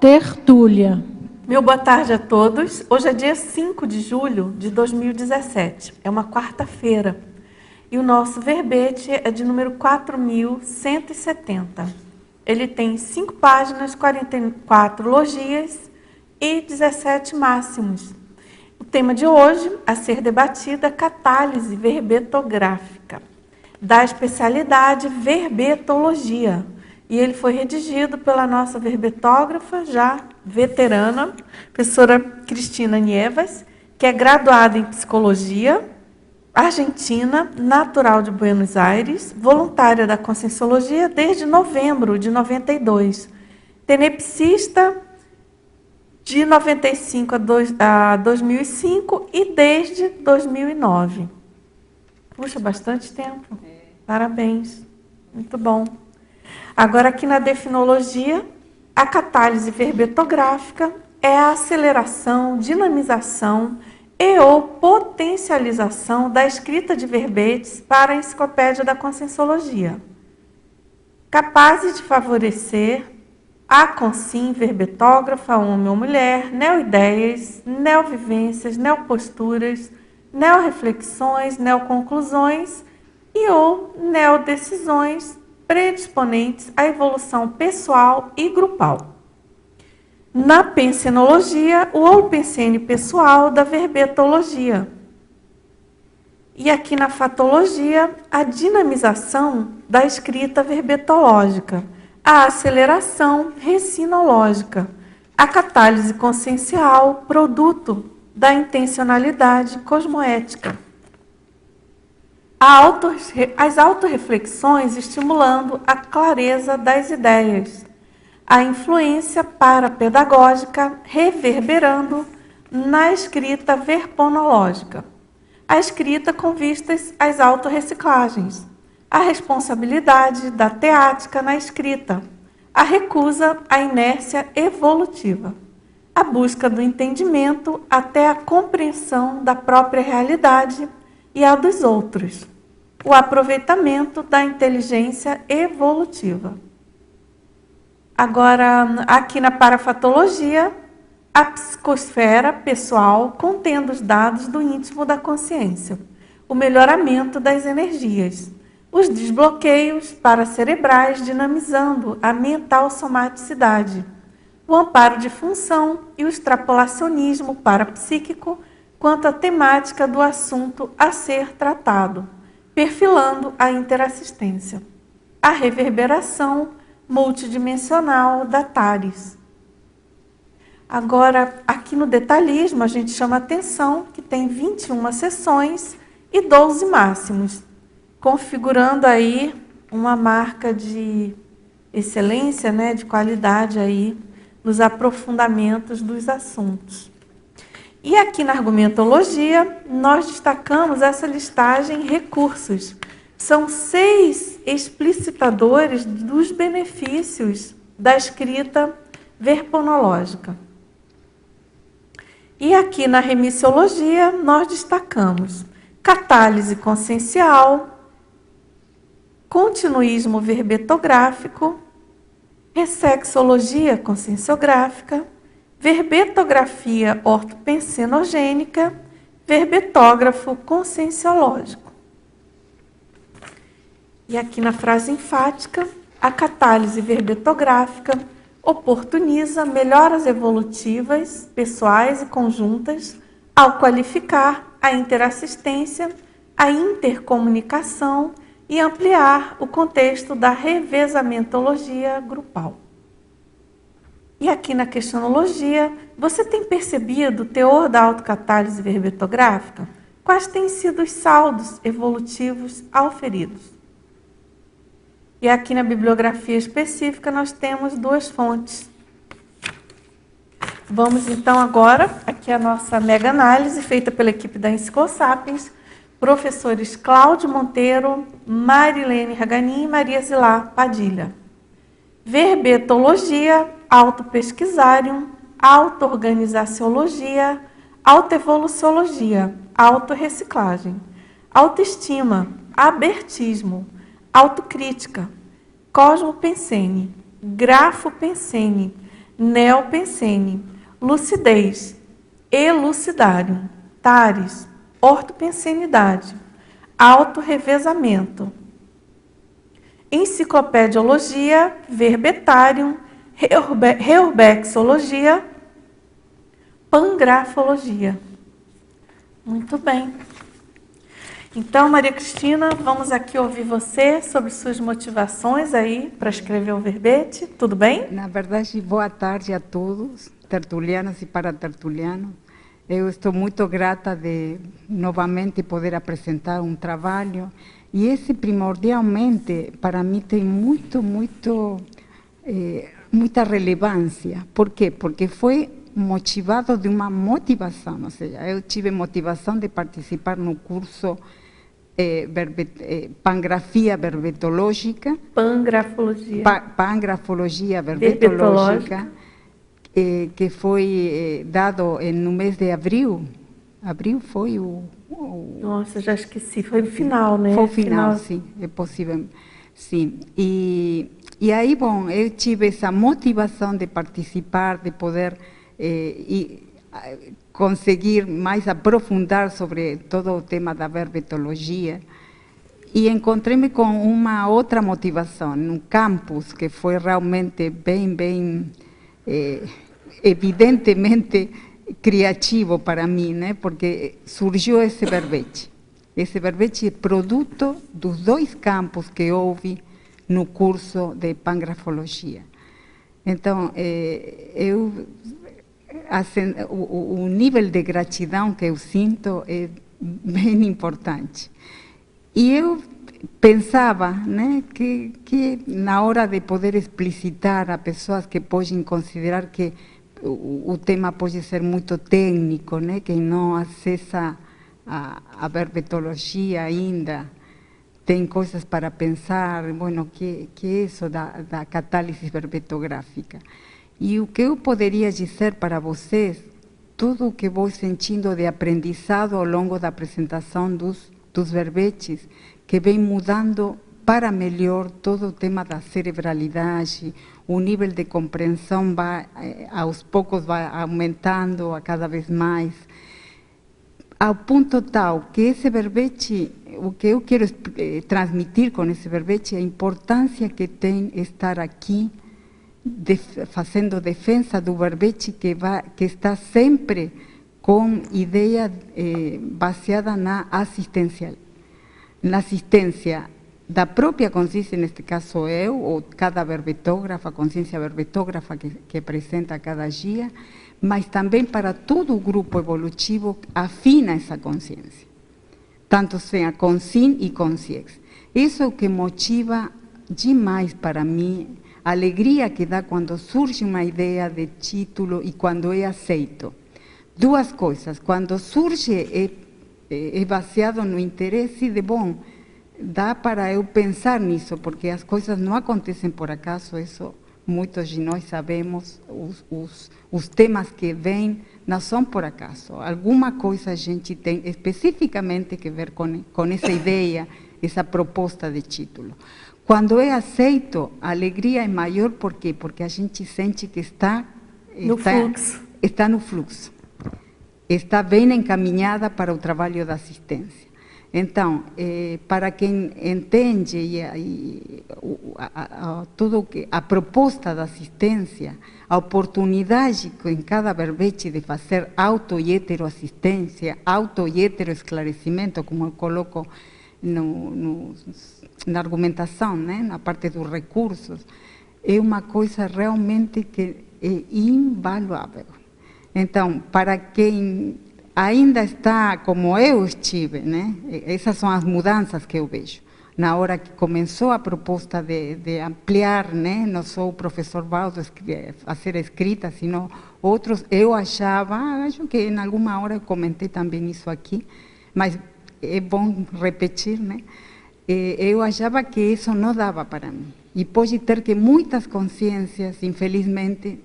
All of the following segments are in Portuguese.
Tertúlia. Meu boa tarde a todos. Hoje é dia 5 de julho de 2017. É uma quarta-feira. E o nosso verbete é de número 4170. Ele tem 5 páginas, 44 logias e 17 máximos. O tema de hoje a ser debatida é catálise verbetográfica, da especialidade verbetologia. E ele foi redigido pela nossa verbetógrafa, já veterana, professora Cristina Nievas, que é graduada em psicologia, argentina, natural de Buenos Aires, voluntária da Conscienciologia desde novembro de 92, tenepsista de 95 a 2005 e desde 2009. Puxa, bastante tempo. Parabéns. Muito bom. Agora, aqui na definologia, a catálise verbetográfica é a aceleração, dinamização e ou potencialização da escrita de verbetes para a enciclopédia da Conscienciologia, capazes de favorecer a consim verbetógrafa, homem ou mulher, neoideias, neovivências, neoposturas, neoreflexões, neoconclusões e ou neodecisões predisponentes à evolução pessoal e grupal. Na pensenologia, o holopensene pessoal da verbetologia. E aqui na fatologia, a dinamização da escrita verbetológica, a aceleração recinológica, a catálise consciencial, produto da intencionalidade cosmoética. As autorreflexões estimulando a clareza das ideias, a influência parapedagógica reverberando na escrita verponológica, a escrita com vistas às autorreciclagens, a responsabilidade da teática na escrita, a recusa à inércia evolutiva, a busca do entendimento até a compreensão da própria realidade e a dos outros, o aproveitamento da inteligência evolutiva. Agora, aqui na parafatologia, a psicosfera pessoal contendo os dados do íntimo da consciência, o melhoramento das energias, os desbloqueios paracerebrais dinamizando a mental somaticidade, o amparo de função e o extrapolacionismo parapsíquico quanto à temática do assunto a ser tratado, perfilando a interassistência, a reverberação multidimensional da TARES. Agora, aqui no detalhismo, a gente chama atenção que tem 21 sessões e 12 máximos, configurando aí uma marca de excelência, né, de qualidade aí nos aprofundamentos dos assuntos. E aqui na argumentologia, nós destacamos essa listagem recursos. São 6 explicitadores dos benefícios da escrita verponológica. E aqui na remissiologia, nós destacamos catálise consciencial, continuismo verbetográfico, ressexologia conscienciográfica, verbetografia ortopensenogênica, verbetógrafo conscienciológico. E aqui na frase enfática, a catálise verbetográfica oportuniza melhoras evolutivas, pessoais e conjuntas, ao qualificar a interassistência, a intercomunicação e ampliar o contexto da revezamentologia grupal. E aqui na questionologia, você tem percebido o teor da autocatálise verbetográfica? Quais têm sido os saldos evolutivos auferidos? E aqui na bibliografia específica nós temos duas fontes. Vamos então agora, aqui a nossa mega análise feita pela equipe da Enciclosapiens, professores Cláudio Monteiro, Marilene Raganin e Maria Zilá Padilha. Verbetologia, autopesquisarium, auto-organizaciologia, autoevoluciologia, autorreciclagem, autoestima, abertismo, autocrítica, cosmopensene, grafopensene, neopensene, lucidez, elucidarium, tares, ortopensenidade, autorrevezamento, enciclopediologia, verbetarium, reurbexologia, pangrafologia. Muito bem. Então, Maria Cristina, vamos aqui ouvir você sobre suas motivações aí para escrever o verbete. Tudo bem? Na verdade, boa tarde a todos, tertulianos e paratertulianos. Eu estou muito grata de novamente poder apresentar um trabalho e esse primordialmente para mim tem muita relevância. Por quê? Porque foi motivado de uma motivação, ou seja, eu tive motivação de participar no curso Pangrafia Verbetológica, Pangrafologia Verbetológica, que foi dado no mês de abril. Abril foi Nossa, já esqueci, foi o final, né? Foi o final, sim, é possível, sim. E aí, bom, eu tive essa motivação de participar, de poder conseguir mais aprofundar sobre todo o tema da verbetologia e encontrei-me com uma outra motivação, num campus que foi realmente bem evidentemente criativo para mim, né? Porque surgiu esse verbete. Esse verbete é produto dos dois campos que houve no curso de pangrafologia. Então, o nível de gratidão que eu sinto é bem importante. E eu pensava, né, que na hora de poder explicitar a pessoas que podem considerar que o tema pode ser muito técnico, né, quem não acessa a verbetologia ainda, tem coisas para pensar, bueno, que é isso da catálise verbetográfica. E o que eu poderia dizer para vocês, tudo o que vou sentindo de aprendizado ao longo da apresentação dos verbetes, que vem mudando para melhor todo o tema da cerebralidade, o nível de compreensão vai, aos poucos vai aumentando a cada vez mais, ao ponto tal que esse verbete, o que eu quero transmitir com esse verbete, a importância que tem estar aqui, fazendo defesa do verbete que está sempre com ideia baseada na assistência da própria consciência, neste caso eu, ou cada verbetógrafa, a consciência verbetógrafa que apresenta cada dia, mas também para todo o grupo evolutivo afina essa consciência, tanto seja consciência e consciência. Isso é o que motiva demais para mim, a alegria que dá quando surge uma ideia de título e quando é aceito. Duas coisas, quando surge é baseado no interesse de, bom, dá para eu pensar nisso, porque as coisas não acontecem por acaso, isso muitos de nós sabemos, os temas que vêm não são por acaso, alguma coisa a gente tem especificamente que ver com essa ideia, essa proposta de título. Quando é aceito, a alegria é maior, por quê? Porque a gente sente que está no fluxo. está bem encaminhada para o trabalho da assistência. Então, para quem entende tudo a proposta da assistência, a oportunidade em cada verbete de fazer auto e heteroassistência, auto e heteroesclarecimento, como eu coloco na argumentação, né, na parte dos recursos, é uma coisa realmente que é invaluável. Então, para quem ainda está como eu estive, né? Essas são as mudanças que eu vejo. Na hora que começou a proposta de ampliar, né? Não só o professor Valdo a ser escrita, sino outros, eu achava, acho que em alguma hora eu comentei também isso aqui, mas é bom repetir, né? Eu achava que isso não dava para mim. E pode ter que muitas consciências, infelizmente,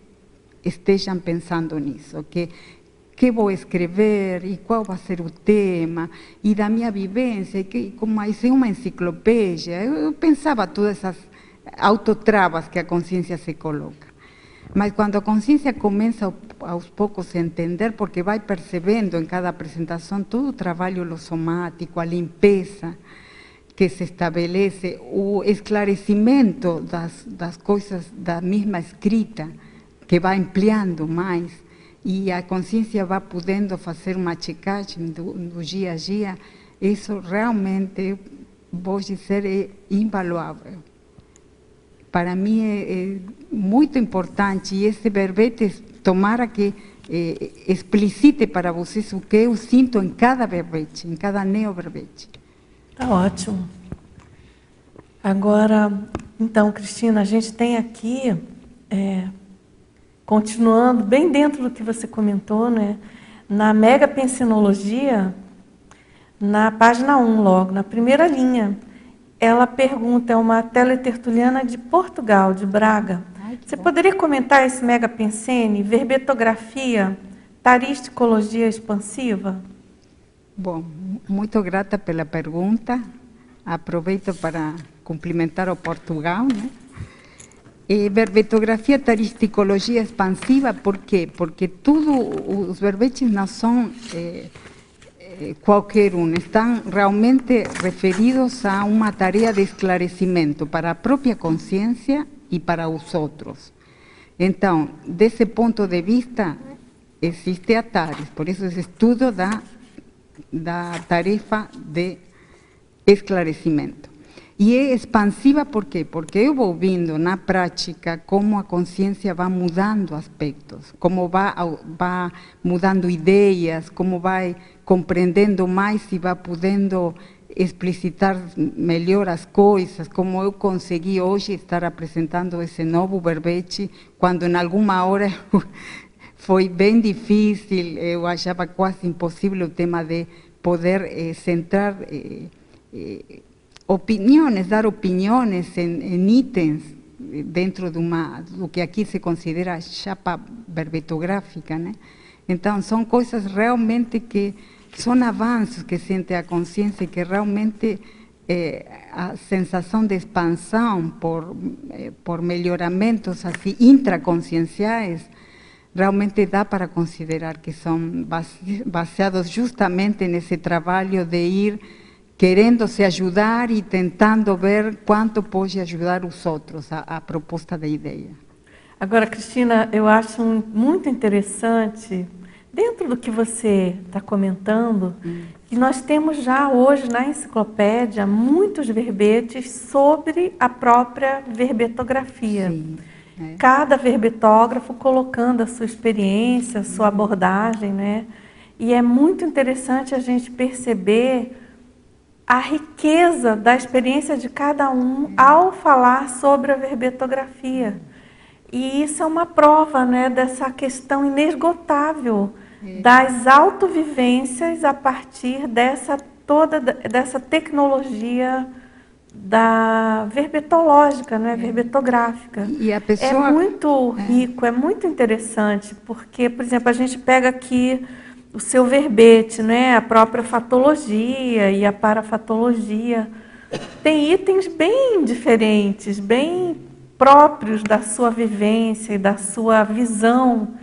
estejam pensando nisso, que vou escrever e qual vai ser o tema, e da minha vivência, que como é uma enciclopédia, eu pensava todas essas autotravas que a consciência se coloca. Mas quando a consciência começa aos poucos a entender, porque vai percebendo em cada apresentação todo o trabalho somático, a limpeza que se estabelece, o esclarecimento das coisas da mesma escrita, que vai ampliando mais, e a consciência vai podendo fazer uma checagem do dia a dia, isso realmente, vou dizer, é invaluável. Para mim é muito importante, e esse verbete, tomara que explicite para vocês o que eu sinto em cada verbete, em cada neo-verbete. Tá ótimo. Agora, então, Cristina, a gente tem aqui... continuando, bem dentro do que você comentou, né? Na Mega Pensinologia, na página 1, logo, na primeira linha, ela pergunta, é uma teletertuliana de Portugal, de Braga. Você poderia comentar esse Mega Pensene, verbetografia, taristicologia expansiva? Bom, muito grata pela pergunta. Aproveito para cumprimentar o Portugal, né? Verbetografia, taristicologia expansiva, por quê? Porque todos os verbetes não são qualquer um, estão realmente referidos a uma tarefa de esclarecimento para a própria consciência e para os outros. Então, desse ponto de vista, existe a TARES, por isso esse estudo da tarefa de esclarecimento. E é expansiva por quê? Porque eu vou vendo na prática como a consciência vai mudando aspectos, como vai mudando ideias, como vai compreendendo mais e vai podendo explicitar melhor as coisas, como eu consegui hoje estar apresentando esse novo verbete, quando em alguma hora foi bem difícil, eu achava quase impossível o tema de poder centrar... opiniões, dar opiniões em itens dentro do que aqui se considera chapa verbetográfica, né? Então, são coisas realmente que são avanços que sente a consciência e que realmente a sensação de expansão por melhoramentos assim, intraconscienciais realmente dá para considerar que são baseados justamente nesse trabalho de ir querendo se ajudar e tentando ver quanto pode ajudar os outros a proposta da ideia. Agora, Cristina, eu acho muito interessante, dentro do que você está comentando, que nós temos já hoje na enciclopédia muitos verbetes sobre a própria verbetografia. Sim, Cada verbetógrafo colocando a sua experiência, a sua abordagem, né? E é muito interessante a gente perceber a riqueza da experiência de cada um ao falar sobre a verbetografia. E isso é uma prova, né, dessa questão inesgotável das autovivências a partir dessa tecnologia da verbetológica, né, verbetográfica. E a pessoa... É muito rico, é muito interessante, porque, por exemplo, a gente pega aqui o seu verbete, né, a própria fatologia e a parafatologia, tem itens bem diferentes, bem próprios da sua vivência e da sua visão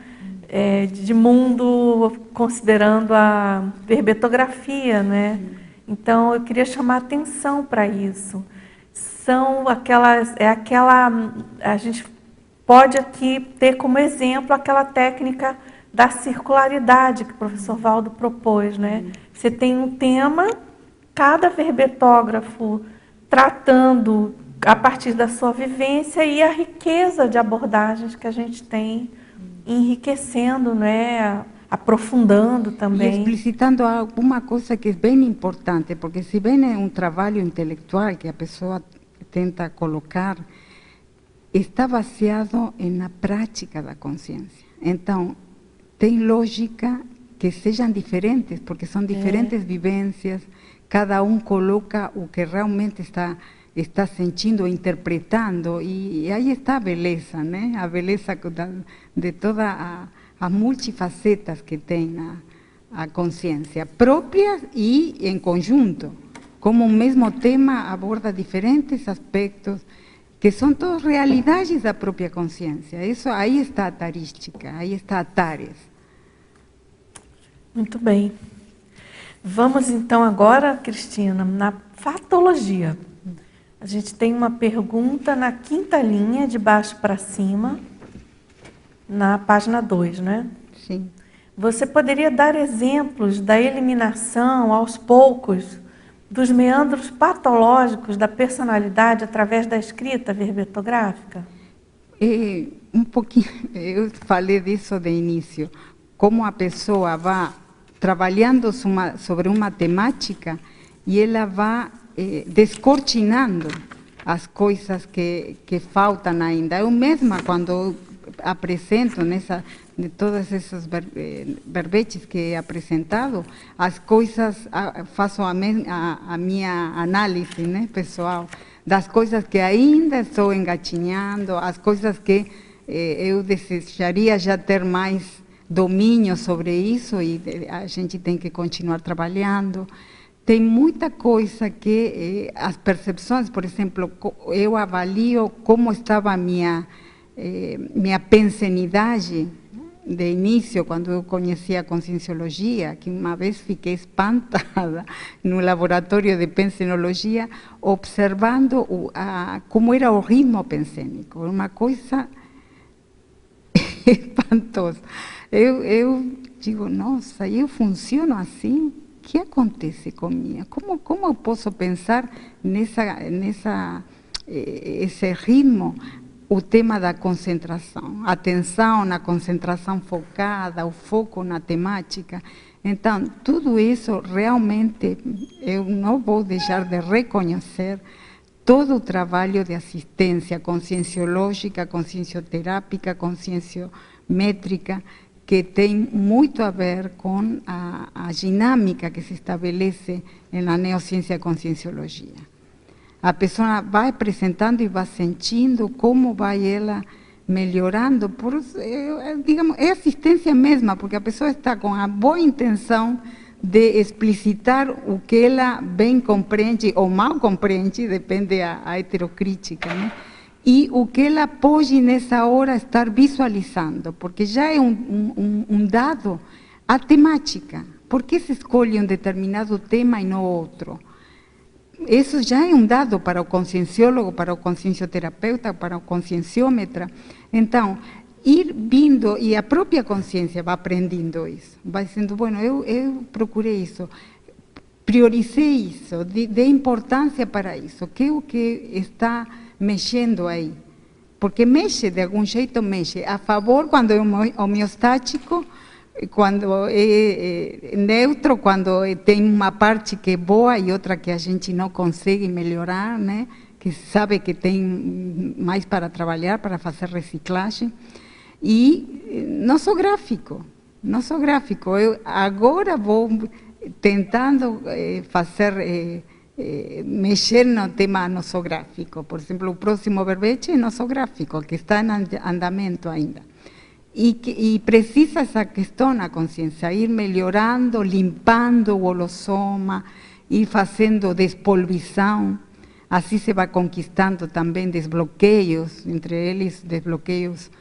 de mundo, considerando a verbetografia, né? Então, eu queria chamar a atenção para isso. São aquelas, a gente pode aqui ter como exemplo aquela técnica da circularidade que o professor Valdo propôs, né? Você tem um tema, cada verbetógrafo tratando a partir da sua vivência e a riqueza de abordagens que a gente tem, enriquecendo, né? Aprofundando também. E explicitando alguma coisa que é bem importante, porque se bem é um trabalho intelectual que a pessoa tenta colocar, está baseado na prática da consciência. Então, tem lógica que sejam diferentes, porque são diferentes vivências, cada um coloca o que realmente está sentindo, interpretando, e aí está a beleza, né? A beleza de toda as multifacetas que tem a consciência, próprias e em conjunto, como o mesmo tema aborda diferentes aspectos, que são todas realidades da própria consciência. Isso, aí está a tarística, aí está a Tares. Muito bem. Vamos então agora, Cristina, na fatologia. A gente tem uma pergunta na 5ª linha, de baixo para cima, na página 2, né? Sim. Você poderia dar exemplos da eliminação, aos poucos, dos meandros patológicos da personalidade através da escrita verbetográfica? Um pouquinho, eu falei disso de início, como a pessoa vai trabalhando sobre uma temática e ela vai descortinando as coisas que faltam ainda. Eu mesma, quando apresento de todos esses verbetes que he apresentado, as coisas, faço a minha análise, né, pessoal, das coisas que ainda estou engatinhando, as coisas que eu desejaria já ter mais domínio sobre isso, e a gente tem que continuar trabalhando. Tem muita coisa que as percepções, por exemplo, eu avalio como estava a minha pensenidade de início, quando eu conheci a conscienciologia, que uma vez fiquei espantada no laboratório de pensenologia, observando como era o ritmo pensênico, uma coisa espantosa. Eu digo, nossa, eu funciono assim? O que acontece comigo? Como eu posso pensar esse ritmo? O tema da concentração, a atenção na concentração focada, o foco na temática. Então, tudo isso realmente eu não vou deixar de reconhecer todo o trabalho de assistência conscienciológica, consciencioterápica, conscienciométrica, que tem muito a ver com a dinâmica que se estabelece na neociência e conscienciologia. A pessoa vai apresentando e vai sentindo como vai ela melhorando. Digamos, é assistência mesma, porque a pessoa está com a boa intenção de explicitar o que ela bem compreende ou mal compreende, depende a heterocrítica, né? E o que ela pode nessa hora estar visualizando, porque já é um dado a temática. Por que se escolhe um determinado tema e não outro? Isso já é um dado para o conscienciólogo, para o consciencioterapeuta, para o conscienciômetra. Então, ir vindo, e a própria consciência vai aprendendo isso, vai sendo, bueno, eu procurei isso, priorizei isso, dei importância para isso, que é o que está mexendo aí. Porque mexe, de algum jeito mexe, a favor quando é homeostático, quando é neutro, quando tem uma parte que é boa e outra que a gente não consegue melhorar, né? Que sabe que tem mais para trabalhar, para fazer reciclagem. E não sou gráfico. Eu agora vou tentando mexer no tema nosográfico. Por exemplo, o próximo verbete é nosográfico, que está em andamento ainda. E precisa essa questão na consciência, ir melhorando, limpando o holossoma, ir fazendo despolvição, assim se vai conquistando também desbloqueios, entre eles desbloqueios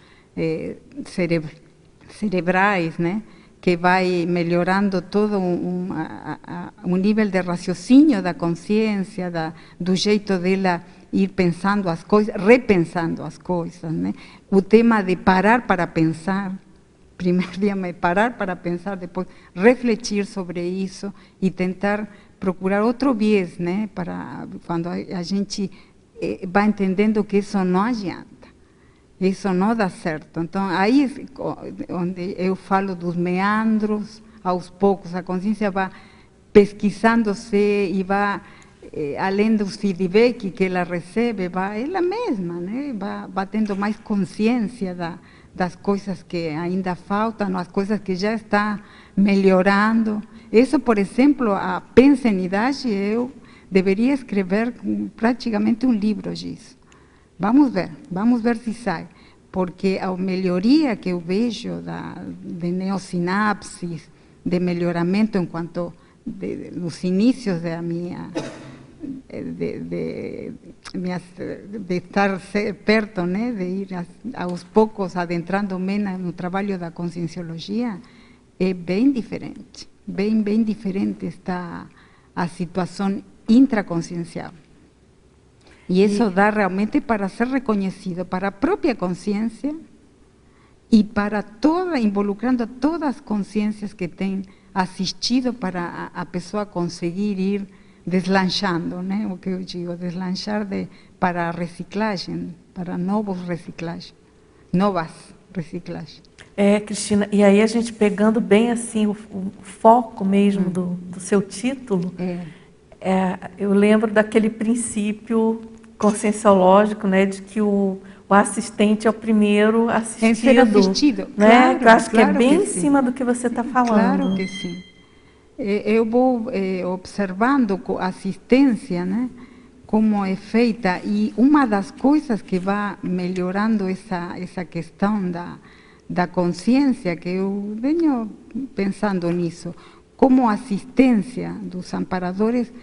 cerebrais, né? Que vai melhorando todo um nível de raciocínio da consciência, do jeito dela ir pensando as coisas, repensando as coisas, né? O tema de parar para pensar, primeiro dia é parar para pensar, depois refletir sobre isso e tentar procurar outro viés, né? Para quando a gente vai entendendo que isso não adianta. Isso não dá certo. Então, aí é onde eu falo dos meandros, aos poucos, a consciência vai pesquisando-se e vai, além dos feedback que ela recebe, vai ela mesma, né? Vai tendo mais consciência das coisas que ainda faltam, as coisas que já está melhorando. Isso, por exemplo, a Pensa em Idade, eu deveria escrever praticamente um livro disso. Vamos ver se sai, porque a melhoria que eu vejo de neossinapses, de melhoramento enquanto nos inícios da minha, de estar perto, né, de ir aos poucos adentrando-me no trabalho da conscienciologia, é bem diferente, bem diferente está a situação intraconsciencial. E isso dá realmente para ser reconhecido para a própria consciência e para involucrando todas as consciências que têm assistido para a pessoa conseguir ir deslanchando, né? O que eu digo, deslanchar para a reciclagem, para novas reciclagens. Cristina, e aí a gente pegando bem assim o foco mesmo do seu título, eu lembro daquele princípio conscienciológico, né, de que o assistente é o primeiro assistido, né? Claro, eu acho claro que é bem em sim. cima do que você está falando. Claro que sim. Eu vou observando a assistência, né, como é feita, e uma das coisas que vai melhorando essa questão da consciência, que eu venho pensando nisso, como a assistência dos amparadores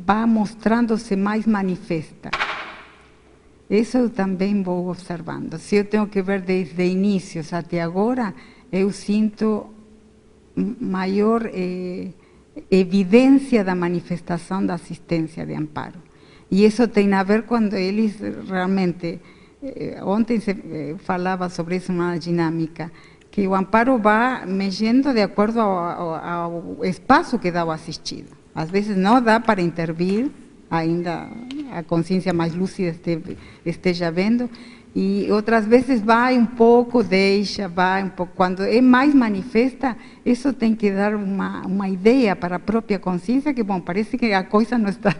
vai mostrando-se mais manifesta. Isso eu também vou observando. Se eu tenho que ver desde inícios até agora, eu sinto maior evidência da manifestação da assistência de amparo. E isso tem a ver quando eles realmente, ontem se falava sobre isso, uma dinâmica, que o amparo vai mexendo de acordo ao espaço que dá o assistido. Às vezes não dá para intervir, ainda a consciência mais lúcida esteja vendo, e outras vezes vai um pouco, deixa, vai um pouco. Quando é mais manifesta, isso tem que dar uma ideia para a própria consciência que, bom, parece que a coisa não está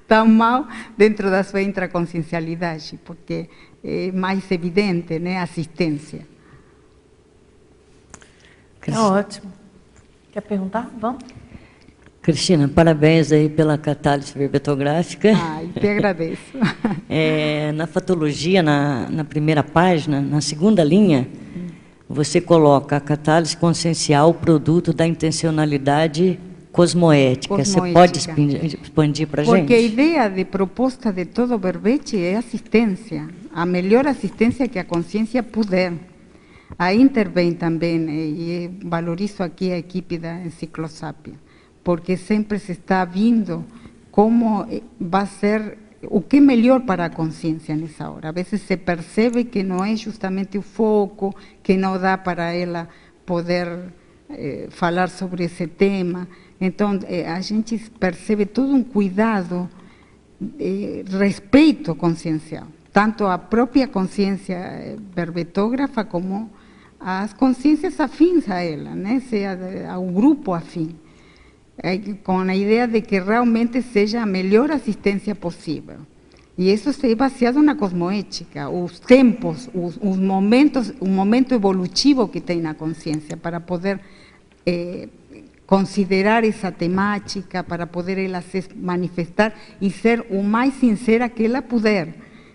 tão mal dentro da sua intraconsciencialidade, porque é mais evidente, né, a assistência. Ótimo. Quer perguntar? Vamos? Cristina, parabéns aí pela catálise verbetográfica. Te agradeço. Na fatologia, na primeira página, na segunda linha, você coloca a catálise consciencial, produto da intencionalidade cosmoética. Você pode expandir para a gente? Porque a ideia de proposta de todo o verbete é assistência, a melhor assistência que a consciência puder. Aí intervém também, e valorizo aqui a equipe da Enciclosapia, porque sempre se está vendo como vai ser o que é melhor para a consciência nessa hora. Às vezes se percebe que não é justamente o foco, que não dá para ela poder falar sobre esse tema. Então, a gente percebe todo um cuidado, respeito consciencial, tanto a própria consciência verbetógrafa como as consciências afins a ela, né? Seja ao grupo afim. Com a ideia de que realmente seja a melhor assistência possível. E isso é baseado na cosmoética, os tempos, os momentos, o momento evolutivo que tem na consciência, para poder considerar essa temática, para poder ela se manifestar e ser o mais sincera que ela puder.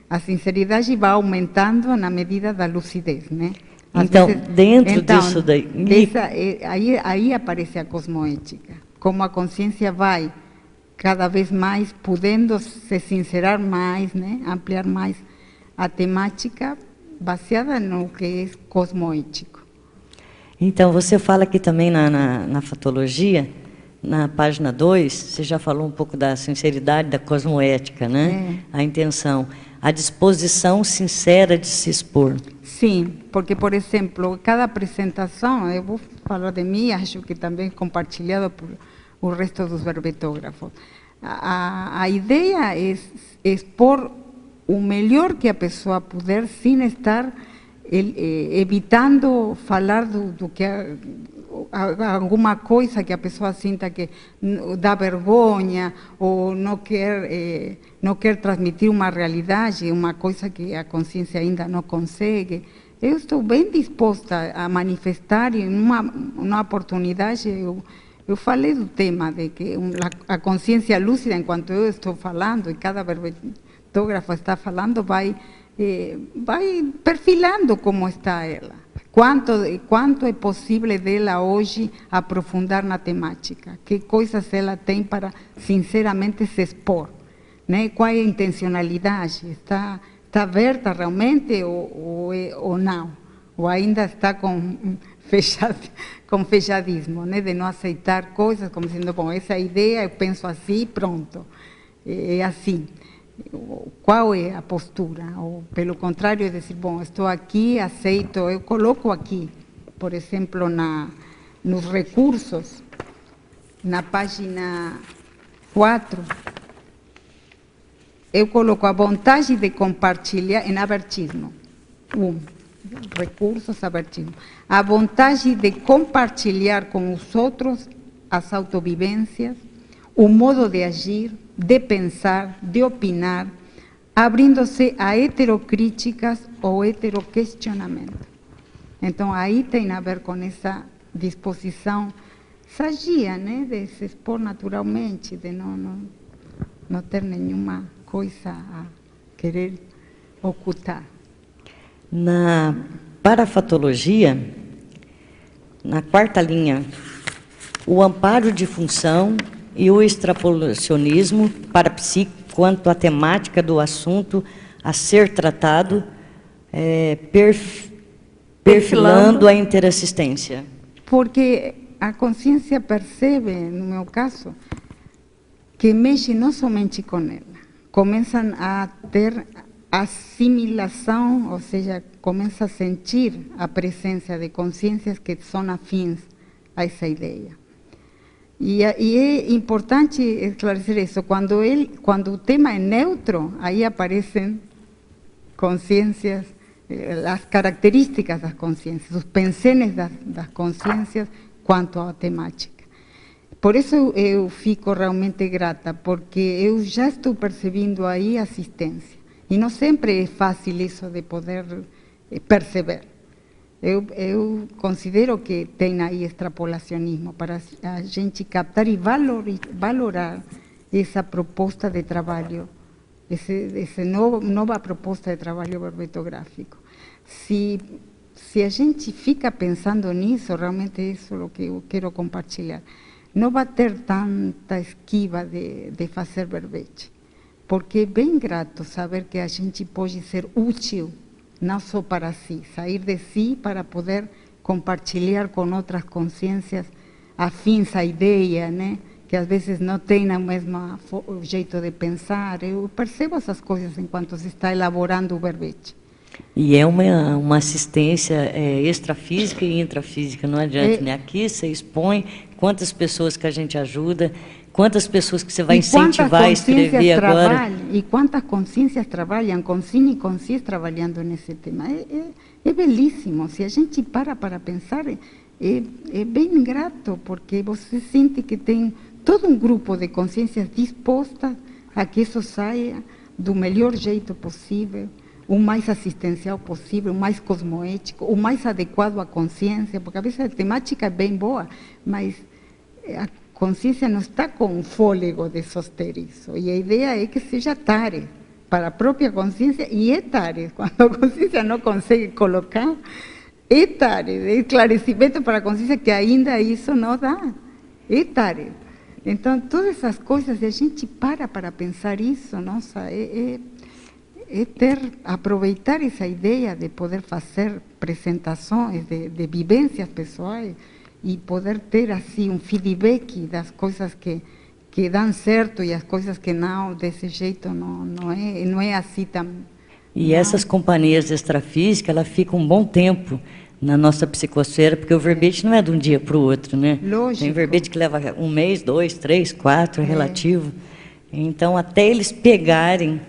A sinceridade vai aumentando na medida da lucidez, né? Então, dentro disso daí... Aí aparece a cosmoética. Como a consciência vai cada vez mais podendo se sincerar mais, né, ampliar mais a temática baseada no que é cosmoético. Então, você fala aqui também na fatologia, na página 2, você já falou um pouco da sinceridade, da cosmoética, né? A intenção, a disposição sincera de se expor. Sim, porque, por exemplo, cada apresentação, eu vou falar de mim, acho que também compartilhado por o resto dos verbetógrafos. A ideia é expor o melhor que a pessoa puder, sem estar evitando falar do que alguma coisa que a pessoa sinta que dá vergonha ou não quer transmitir uma realidade, uma coisa que a consciência ainda não consegue. Eu estou bem disposta a manifestar, e numa oportunidade eu falei do tema de que a consciência lúcida, enquanto eu estou falando e cada verbetógrafo está falando, vai perfilando como está ela. Quanto é possível dela hoje aprofundar na temática? Que coisas ela tem para sinceramente se expor? Né? Qual é a intencionalidade? Está aberta realmente ou não? Ou ainda está com fechadismo, né? De não aceitar coisas, como dizendo, bom, essa ideia eu penso assim, pronto, é assim. Qual é a postura? Ou, pelo contrário, é dizer, bom, estou aqui, aceito, eu coloco aqui, por exemplo, nos recursos, na página 4, eu coloco a vontade de compartilhar, em abertismo, recursos, abertismo, a vontade de compartilhar com os outros as autovivências, o modo de agir, de pensar, de opinar, abrindo-se a heterocríticas ou heteroquestionamento. Então, aí tem a ver com essa disposição sadia, né, de se expor naturalmente, de não ter nenhuma coisa a querer ocultar. Na parafatologia, na 4ª linha, o amparo de função e o extrapolacionismo parapsíquico quanto à temática do assunto a ser tratado, perfilando a interassistência. Porque a consciência percebe, no meu caso, que mexe não somente com ela, começam a ter assimilação, ou seja, começa a sentir a presença de consciências que são afins a essa ideia. E é importante esclarecer isso, quando o tema é neutro, aí aparecem consciências, as características das consciências, os pensenes das consciências quanto à temática. Por isso eu fico realmente grata, porque eu já estou percebendo aí assistência, e não sempre é fácil isso de poder perceber. Eu considero que tem aí extrapolacionismo para a gente captar e valorar essa proposta de trabalho, essa nova proposta de trabalho verbetográfico. Se a gente fica pensando nisso, realmente isso é o que eu quero compartilhar. Não vai ter tanta esquiva de fazer verbete, porque é bem grato saber que a gente pode ser útil, não só para si, sair de si para poder compartilhar com outras consciências afins à ideia, né? Que às vezes não têm o mesmo jeito de pensar. Eu percebo essas coisas enquanto se está elaborando o verbete. E é uma assistência extrafísica e intrafísica, não adianta, né? Aqui você expõe quantas pessoas que a gente ajuda, quantas pessoas que você vai incentivar a escrever agora. E quantas consciências trabalham, consciência e consciência trabalhando nesse tema. É belíssimo, se a gente para pensar, é bem grato, porque você sente que tem todo um grupo de consciências dispostas a que isso saia do melhor jeito possível, o mais assistencial possível, o mais cosmoético, o mais adequado à consciência, porque às vezes a temática é bem boa, mas a consciência não está com o fôlego de soster isso. E a ideia é que seja tarde para a própria consciência, e é tarde. Quando a consciência não consegue colocar, é tarde. É esclarecimento para a consciência que ainda isso não dá. É tarde. Então, todas essas coisas, a gente para pensar isso, nossa, é aproveitar essa ideia de poder fazer apresentações de vivências pessoais e poder ter assim feedback das coisas que dão certo e as coisas que não, desse jeito não é assim tão... E essas companhias extrafísicas, ela fica um bom tempo na nossa psicosfera, porque o verbete não é de um dia para o outro, né? Lógico. Tem verbete que leva 1 mês, 2, 3, 4, é relativo. Então, até eles pegarem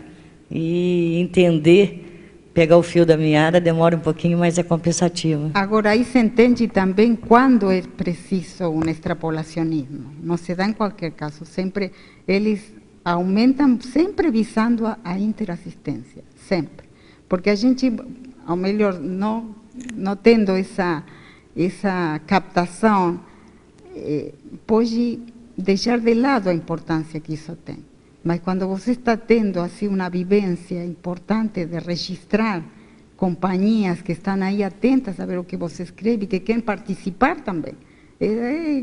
e entender, pegar o fio da meada, demora um pouquinho, mas é compensativo. Agora, aí se entende também quando é preciso um extrapolacionismo. Não se dá em qualquer caso. Sempre eles aumentam, sempre visando a interassistência. Sempre. Porque a gente, ao melhor, não tendo essa captação, pode deixar de lado a importância que isso tem. Mas quando você está tendo assim uma vivência importante de registrar companhias que estão aí atentas a ver o que você escreve, que querem participar também,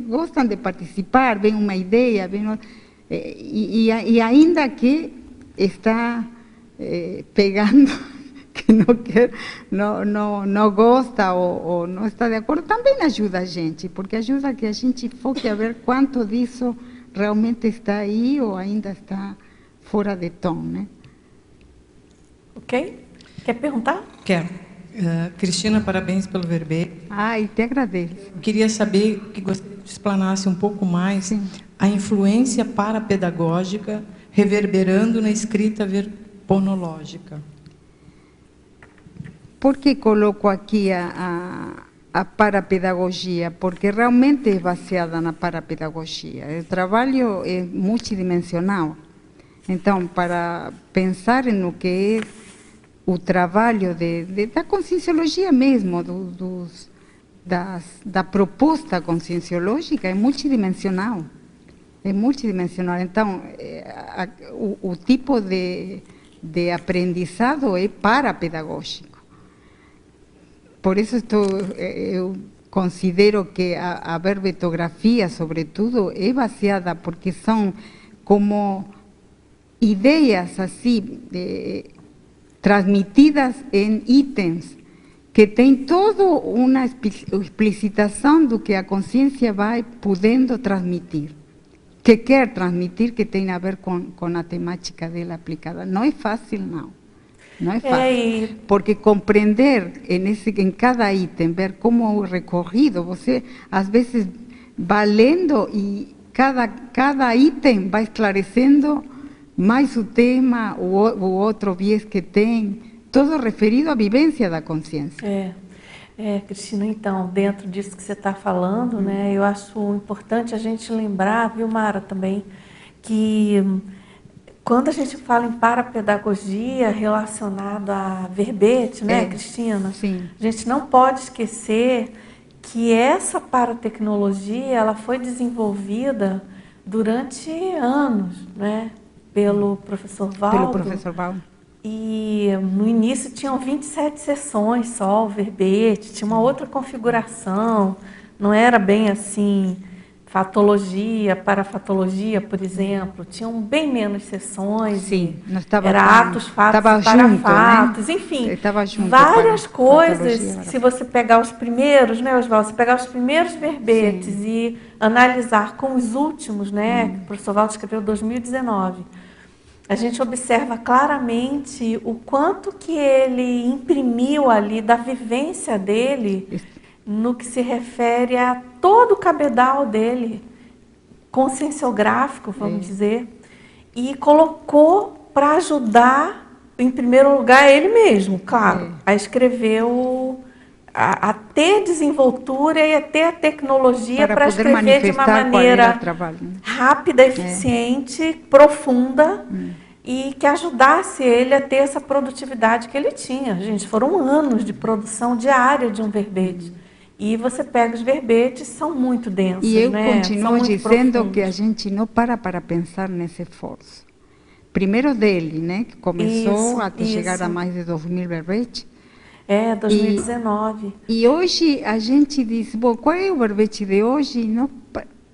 gostam de participar, vem uma ideia, e ainda que está pegando, que não quer, não gosta ou não está de acordo, também ajuda a gente, porque ajuda que a gente foque a ver quanto disso realmente está aí ou ainda está fora de tom, né? Ok? Quer perguntar? Quero. Cristina, parabéns pelo verbete. Ai, te agradeço. Eu queria saber, que gostaria que explanasse um pouco mais a influência parapedagógica reverberando na escrita verponológica. Por que coloco aqui a parapedagogia? Porque realmente é baseada na parapedagogia. O trabalho é multidimensional. Então, para pensar no que é o trabalho da conscienciologia mesmo, da proposta conscienciológica, é multidimensional. É multidimensional. Então, o tipo de aprendizado é parapedagógico. Por isso eu considero que a verbetografia, sobretudo, é baseada, porque são como ideias assim, transmitidas em itens, que tem toda uma explicitação do que a consciência vai podendo transmitir, que quer transmitir, que tem a ver com a temática dela aplicada. Não é fácil, não. Não é fácil, porque compreender em cada item, ver como é recorrido, você às vezes vai lendo e cada item vai esclarecendo mais o tema, o outro viés que tem, todo referido à vivência da consciência. Cristina, então, dentro disso que você está falando, né, eu acho importante a gente lembrar, viu, Mara, também, que quando a gente fala em parapedagogia relacionada a verbete, né, Cristina? Sim. A gente não pode esquecer que essa paratecnologia ela foi desenvolvida durante anos, né, pelo professor Valdo. E no início tinham 27 sessões só, o verbete, tinha uma outra configuração, não era bem assim... Fatologia, parafatologia, por exemplo, tinham bem menos sessões. Sim, era atos, fatos, parafatos, né? Enfim, várias coisas. Se você pegar os primeiros, né, Oswaldo, se pegar os primeiros verbetes e analisar com os últimos, né, que o professor Valdo escreveu em 2019, a gente observa claramente o quanto que ele imprimiu ali da vivência dele no que se refere a todo o cabedal dele, conscienciográfico, vamos dizer, e colocou para ajudar, em primeiro lugar, ele mesmo, claro, a escrever, a ter desenvoltura e a ter a tecnologia para escrever de uma maneira rápida, eficiente, profunda, e que ajudasse ele a ter essa produtividade que ele tinha. Gente, foram anos de produção diária de um verbete. E você pega os verbetes, são muito densos, e eu né? continuo dizendo que a gente não para pensar nesse esforço. Primeiro dele, né, que começou até chegar a mais de 2.000 verbetes. 2019. E hoje a gente diz, bom, qual é o verbete de hoje?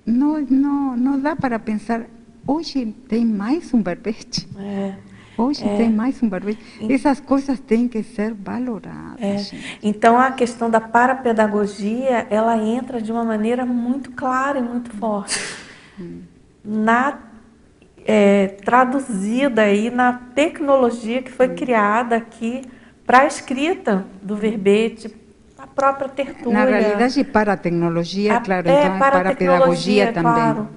Não dá para pensar, hoje tem mais um verbete. Hoje tem mais um verbete. Essas coisas têm que ser valoradas. Gente. Então, a questão da parapedagogia, ela entra de uma maneira muito clara e muito forte. Traduzida aí na tecnologia que foi criada aqui para a escrita do verbete, a própria tertúlia. Na realidade, para a tecnologia, claro, então para a pedagogia também. Claro,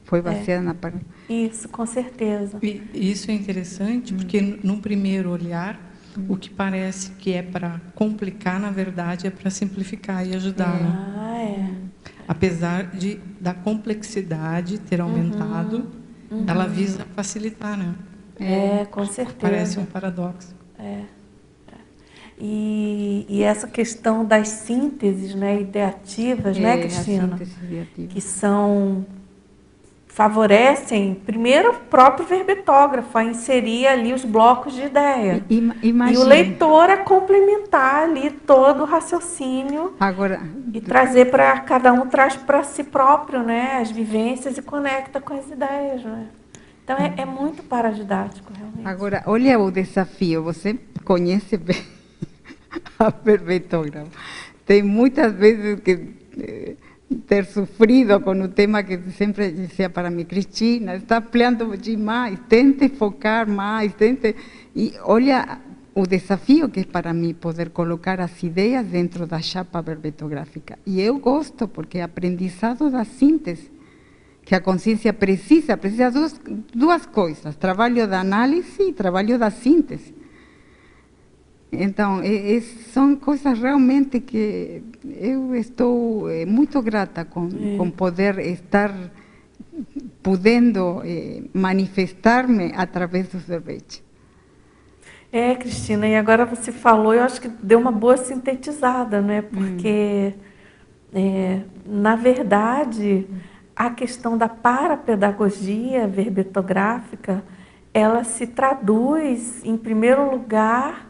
foi baseada na para... Isso, com certeza. E isso é interessante, porque num primeiro olhar, o que parece que é para complicar, na verdade, é para simplificar e ajudar. Né? Apesar da complexidade ter aumentado, ela visa facilitar, né? Com certeza. Parece um paradoxo. E essa questão das sínteses, né, ideativas, né, Cristina? Que favorecem, primeiro, o próprio verbetógrafo a inserir ali os blocos de ideia. E o leitor a complementar ali todo o raciocínio. Agora, e trazer para cada um, traz para si próprio, né, as vivências e conecta com as ideias. Né? Então, é muito paradidático, realmente. Agora, olha o desafio. Você conhece bem a verbetógrafa. Tem muitas vezes que... ter sofrido com o tema que sempre dizia para mim, Cristina, está ampliando demais, tente focar mais, tente... E olha o desafio que é para mim poder colocar as ideias dentro da chapa verbetográfica. E eu gosto, porque é aprendizado da síntese, que a consciência precisa duas coisas, trabalho da análise e trabalho da síntese. Então, são coisas realmente que eu estou muito grata com poder estar podendo manifestar-me através dos verbetes. Cristina, e agora você falou, eu acho que deu uma boa sintetizada, né? Porque, na verdade, a questão da parapedagogia verbetográfica, ela se traduz, em primeiro lugar,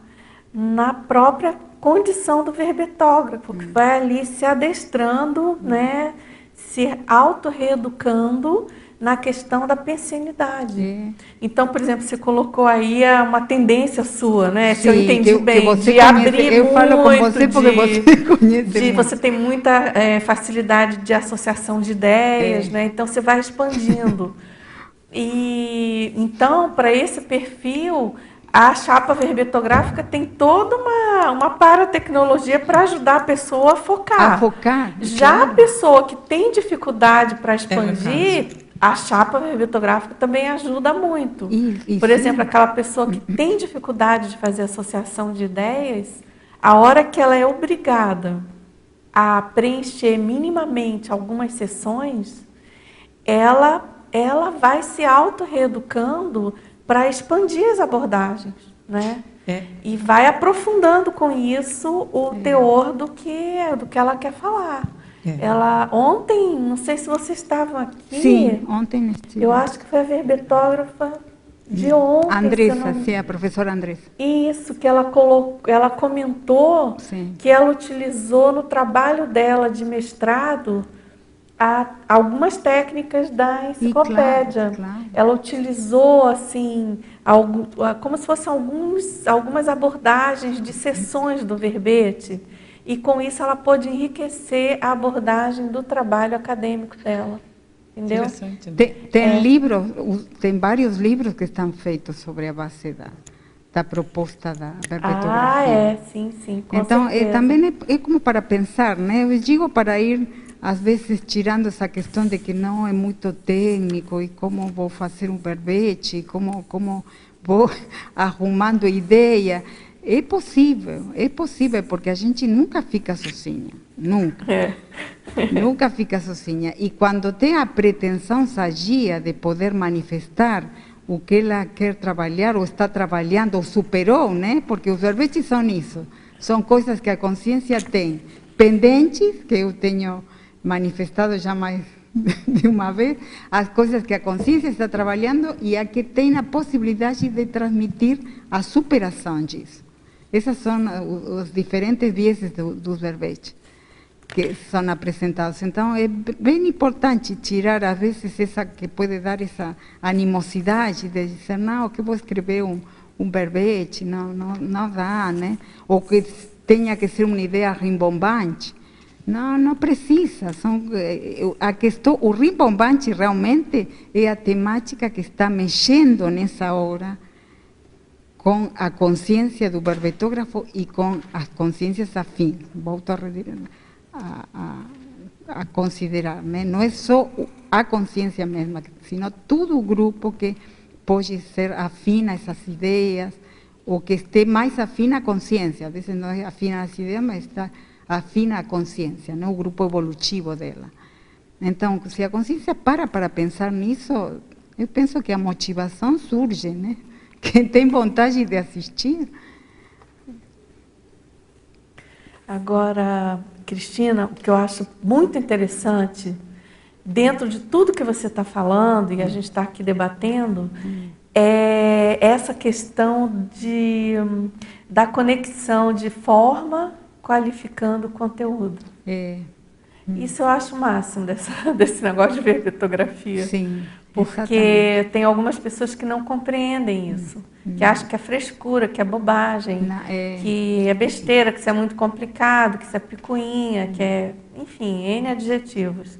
na própria condição do verbetógrafo, que vai ali se adestrando, né, se auto-reeducando na questão da pensenidade. Então, por exemplo, você colocou aí uma tendência sua, né? Sim, se eu entendi bem, você de abrir eu muito, falo com você porque você conhece você tem muita facilidade de associação de ideias, né? Então, você vai expandindo. E então, para esse perfil, a chapa verbetográfica tem toda uma paratecnologia para ajudar a pessoa a focar. Já a pessoa que tem dificuldade para expandir, a chapa verbetográfica também ajuda muito. Por exemplo, aquela pessoa que tem dificuldade de fazer associação de ideias, a hora que ela é obrigada a preencher minimamente algumas sessões, ela vai se auto-reeducando para expandir as abordagens, né? E vai aprofundando com isso o teor do que ela quer falar. Ontem, não sei se vocês estavam aqui. Sim, ontem estive. Eu acho que foi a verbetógrafa de ontem. Andressa, sim, a professora Andressa. Isso, que ela comentou que ela utilizou no trabalho dela de mestrado algumas técnicas da enciclopédia. Claro. Ela utilizou assim, como se fossem algumas abordagens de sessões do verbete, e com isso ela pôde enriquecer a abordagem do trabalho acadêmico dela. Entendeu? Interessante, né? Tem livros, tem vários livros que estão feitos sobre a base da proposta da verbetografia. Sim, com então, certeza. Também é como para pensar, né? Eu digo para ir, às vezes, tirando essa questão de que não é muito técnico, e como vou fazer um verbete, como vou arrumando ideia. É possível, porque a gente nunca fica sozinha, nunca. Nunca fica sozinha. E quando tem a pretensão sadia de poder manifestar o que ela quer trabalhar, ou está trabalhando, ou superou, né? Porque os verbetes são isso, são coisas que a consciência tem pendentes, que eu tenho manifestado já mais de uma vez, as coisas que a consciência está trabalhando e a que tem a possibilidade de transmitir a superação disso. Essas são os diferentes vieses dos verbetes. que são apresentados. Então, é bem importante tirar, às vezes, essa que pode dar essa animosidade de dizer, não, que vou escrever um verbete, não dá, né? Ou que tenha que ser uma ideia rimbombante. Não precisa. A questão, o rimbombante realmente é a temática que está mexendo nessa hora com a consciência do verbetógrafo e com as consciências afins. Volto a considerar, né? Não é só a consciência mesma, sino todo o grupo que pode ser afim a essas ideias, ou que esteja mais afim à consciência. Às vezes não é afim às ideias, mas está afim à consciência, né? O grupo evolutivo dela. Então, se a consciência para pensar nisso, eu penso que a motivação surge, né? Quem tem vontade de assistir. Agora, Cristina, o que eu acho muito interessante, dentro de tudo que você está falando, e a gente está aqui debatendo, é essa questão da conexão de forma qualificando o conteúdo. Isso eu acho o máximo desse negócio de verbetografia. Sim. Porque exatamente. tem algumas pessoas que não compreendem isso, que acham que é frescura, que é bobagem, que é besteira, que isso é muito complicado, que isso é picuinha, que é, enfim, N adjetivos.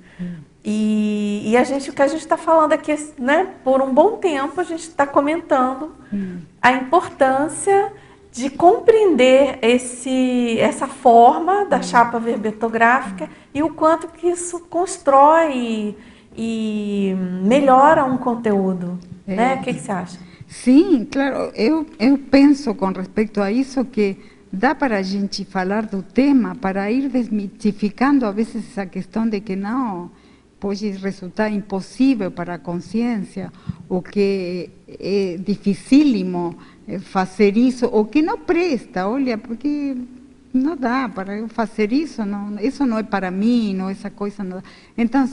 E o que a gente está falando aqui, né, por um bom tempo, a gente está comentando a importância de compreender essa forma da chapa verbetográfica e o quanto que isso constrói e melhora um conteúdo, né? O que você acha? Sim, claro. Eu penso com respeito a isso que dá para a gente falar do tema para ir desmitificando a vezes essa questão de que não pode resultar impossível para a consciência, ou que é dificílimo fazer isso, ou que não presta, olha, porque não dá para eu fazer isso, isso não é para mim, não, essa coisa não dá. Então,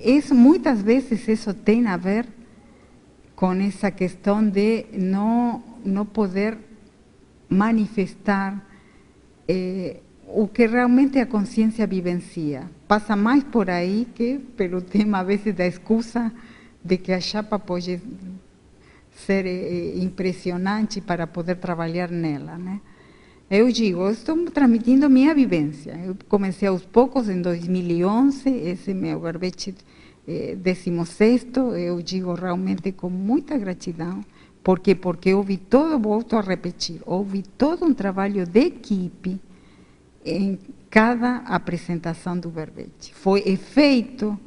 isso, muitas vezes isso tem a ver com essa questão de não poder manifestar o que realmente a consciência vivencia. Passa mais por aí que pelo tema, às vezes, da excusa de que a chapa pode ser impressionante para poder trabalhar nela, né? Eu digo, eu estou transmitindo minha vivência. Eu comecei aos poucos, em 2011, esse meu verbete 16º, eu digo realmente com muita gratidão, porque houve todo, volto a repetir, houve todo um trabalho de equipe em cada apresentação do verbete. Foi efeito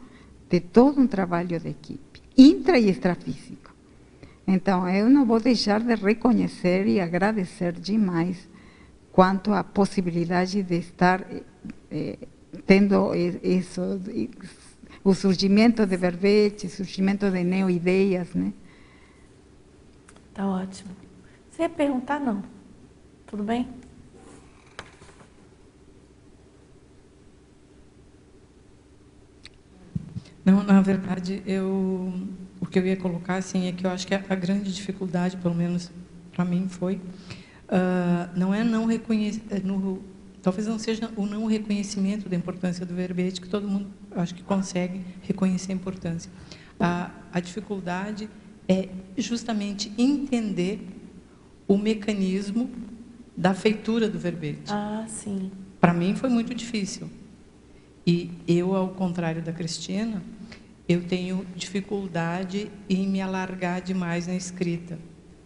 de todo um trabalho de equipe, intra e extrafísico. Então, eu não vou deixar de reconhecer e agradecer demais quanto à possibilidade de estar tendo isso, o surgimento de verbete, o surgimento de neo-ideias, né? Tá ótimo. Você ia perguntar? Não. Tudo bem? Não, na verdade, o que eu ia colocar assim, é que eu acho que a grande dificuldade, pelo menos para mim, foi não é não reconhecer, talvez não seja o não reconhecimento da importância do verbete, que todo mundo, acho que consegue reconhecer a importância. A dificuldade é justamente entender o mecanismo da feitura do verbete. Ah, sim. Para mim foi muito difícil. E eu, ao contrário da Cristina, eu tenho dificuldade em me alargar demais na escrita.